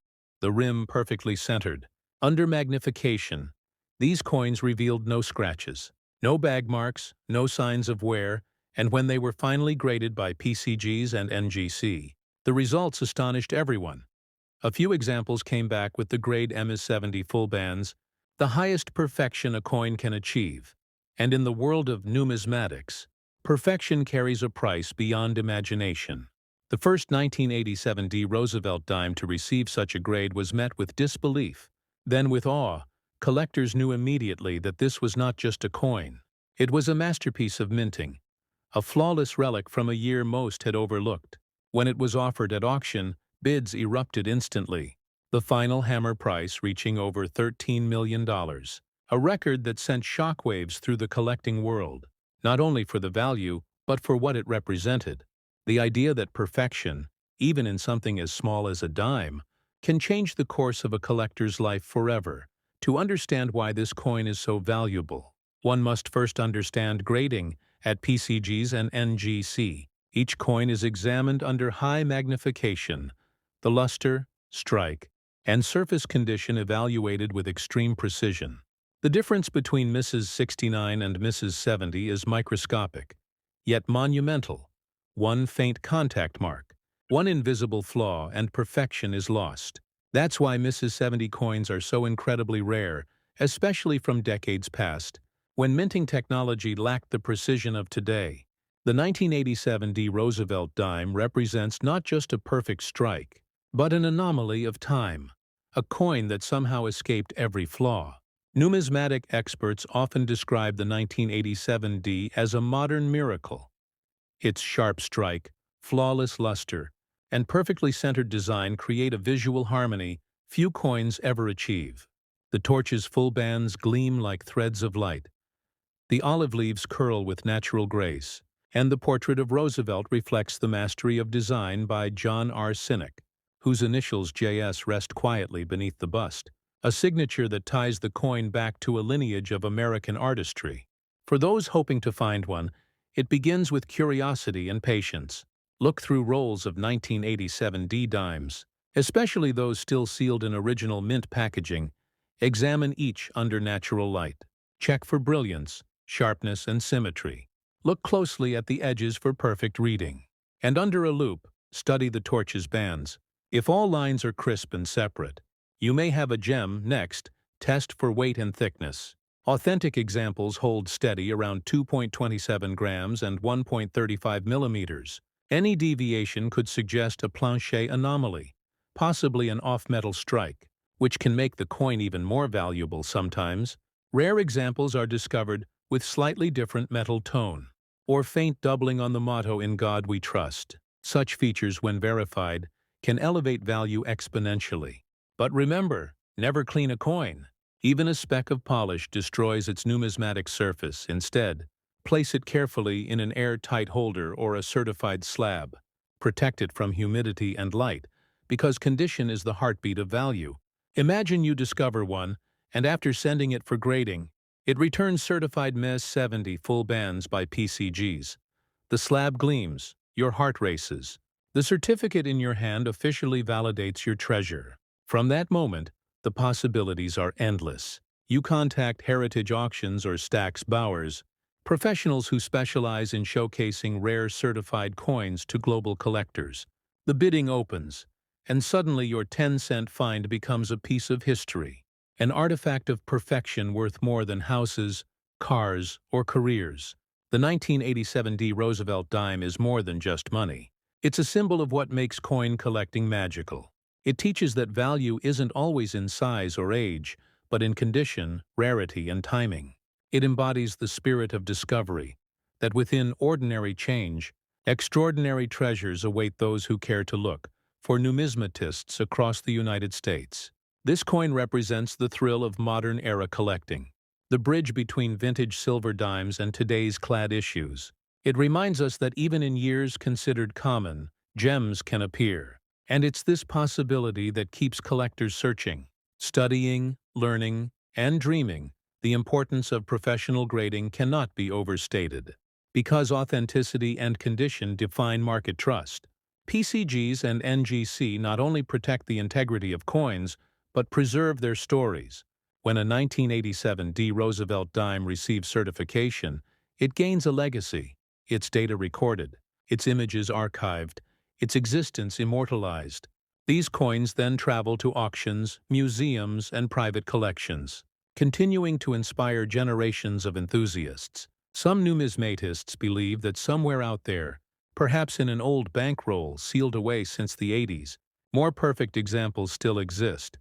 the rim perfectly centered. Under magnification, these coins revealed no scratches, no bag marks, no signs of wear, and when they were finally graded by PCGS and NGC, the results astonished everyone. A few examples came back with the grade MS70 full bands, the highest perfection a coin can achieve. And in the world of numismatics, perfection carries a price beyond imagination. The first 1987 D Roosevelt dime to receive such a grade was met with disbelief, then with awe. Collectors knew immediately that this was not just a coin. It was a masterpiece of minting, a flawless relic from a year most had overlooked. When it was offered at auction, bids erupted instantly, the final hammer price reaching over $13 million, a record that sent shockwaves through the collecting world, not only for the value, but for what it represented. The idea that perfection, even in something as small as a dime, can change the course of a collector's life forever. To understand why this coin is so valuable, one must first understand grading at PCGS and NGC. Each coin is examined under high magnification, the luster, strike, and surface condition evaluated with extreme precision. The difference between Mrs. 69 and Mrs. 70 is microscopic, yet monumental. One faint contact mark, one invisible flaw, and perfection is lost. That's why Mrs. 70 coins are so incredibly rare, especially from decades past, when minting technology lacked the precision of today. The 1987 D Roosevelt dime represents not just a perfect strike, but an anomaly of time, a coin that somehow escaped every flaw. Numismatic experts often describe the 1987 D as a modern miracle. Its sharp strike, flawless luster, and perfectly centered design create a visual harmony few coins ever achieve. The torch's full bands gleam like threads of light. The olive leaves curl with natural grace, and the portrait of Roosevelt reflects the mastery of design by John R. Sinek, whose initials JS rest quietly beneath the bust, a signature that ties the coin back to a lineage of American artistry. For those hoping to find one, it begins with curiosity and patience. Look through rolls of 1987 D dimes, especially those still sealed in original mint packaging. Examine each under natural light. Check for brilliance, sharpness, and symmetry. Look closely at the edges for perfect reading. And under a loupe, study the torch's bands. If all lines are crisp and separate, you may have a gem. Next, test for weight and thickness. Authentic examples hold steady around 2.27 grams and 1.35 millimeters. Any deviation could suggest a planchet anomaly, possibly an off-metal strike, which can make the coin even more valuable sometimes. Rare examples are discovered with slightly different metal tone, or faint doubling on the motto "In God We Trust." Such features, when verified, can elevate value exponentially. But remember, never clean a coin. Even a speck of polish destroys its numismatic surface. Instead, place it carefully in an airtight holder or a certified slab. Protect it from humidity and light, because condition is the heartbeat of value. Imagine you discover one, and after sending it for grading, it returns certified Ms. 70 full bands by PCGS. The slab gleams, your heart races. The certificate in your hand officially validates your treasure. From that moment, the possibilities are endless. You contact Heritage Auctions or Stax Bowers, professionals who specialize in showcasing rare certified coins to global collectors. The bidding opens, and suddenly your 10-cent find becomes a piece of history, an artifact of perfection worth more than houses, cars, or careers. The 1987 D Roosevelt dime is more than just money. It's a symbol of what makes coin collecting magical. It teaches that value isn't always in size or age, but in condition, rarity, and timing. It embodies the spirit of discovery, that within ordinary change, extraordinary treasures await those who care to look. For numismatists across the United States, this coin represents the thrill of modern-era collecting, the bridge between vintage silver dimes and today's clad issues. It reminds us that even in years considered common, gems can appear. And it's this possibility that keeps collectors searching, studying, learning, and dreaming. The importance of professional grading cannot be overstated. Because authenticity and condition define market trust, PCGS and NGC not only protect the integrity of coins, but preserve their stories. When a 1987 Roosevelt dime receives certification, it gains a legacy, its data recorded, its images archived, its existence immortalized. These coins then travel to auctions, museums, and private collections, continuing to inspire generations of enthusiasts. Some numismatists believe that somewhere out there, perhaps in an old bankroll sealed away since the 80s, more perfect examples still exist,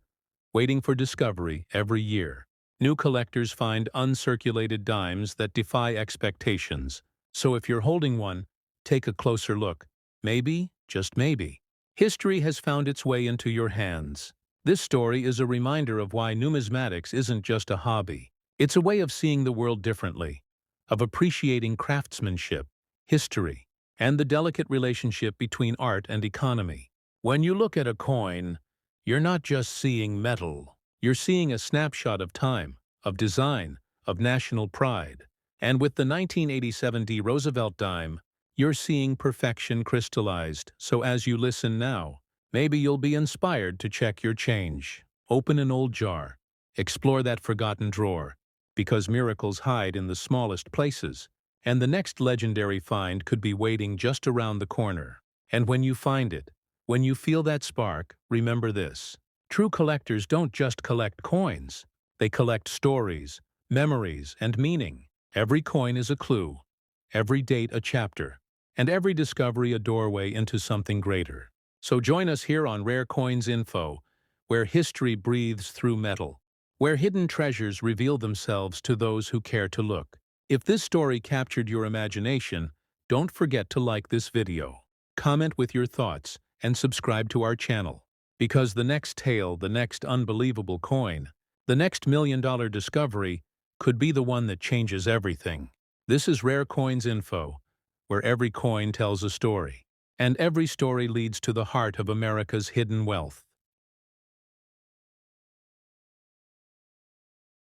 waiting for discovery every year. New collectors find uncirculated dimes that defy expectations. So if you're holding one, take a closer look. Maybe, just maybe, history has found its way into your hands. This story is a reminder of why numismatics isn't just a hobby. It's a way of seeing the world differently, of appreciating craftsmanship, history, and the delicate relationship between art and economy. When you look at a coin, you're not just seeing metal. You're seeing a snapshot of time, of design, of national pride. And with the 1987 Roosevelt dime, you're seeing perfection crystallized. So as you listen now, maybe you'll be inspired to check your change. Open an old jar. Explore that forgotten drawer, because miracles hide in the smallest places, and the next legendary find could be waiting just around the corner. And when you find it, when you feel that spark, remember this. True collectors don't just collect coins. They collect stories, memories, and meaning. Every coin is a clue, every date a chapter, and every discovery a doorway into something greater. So join us here on Rare Coins Info, where history breathes through metal, where hidden treasures reveal themselves to those who care to look. If this story captured your imagination, don't forget to like this video, comment with your thoughts, and subscribe to our channel. Because the next tale, the next unbelievable coin, the next $1 million discovery could be the one that changes everything. This is Rare Coins Info, where every coin tells a story, and every story leads to the heart of America's hidden wealth.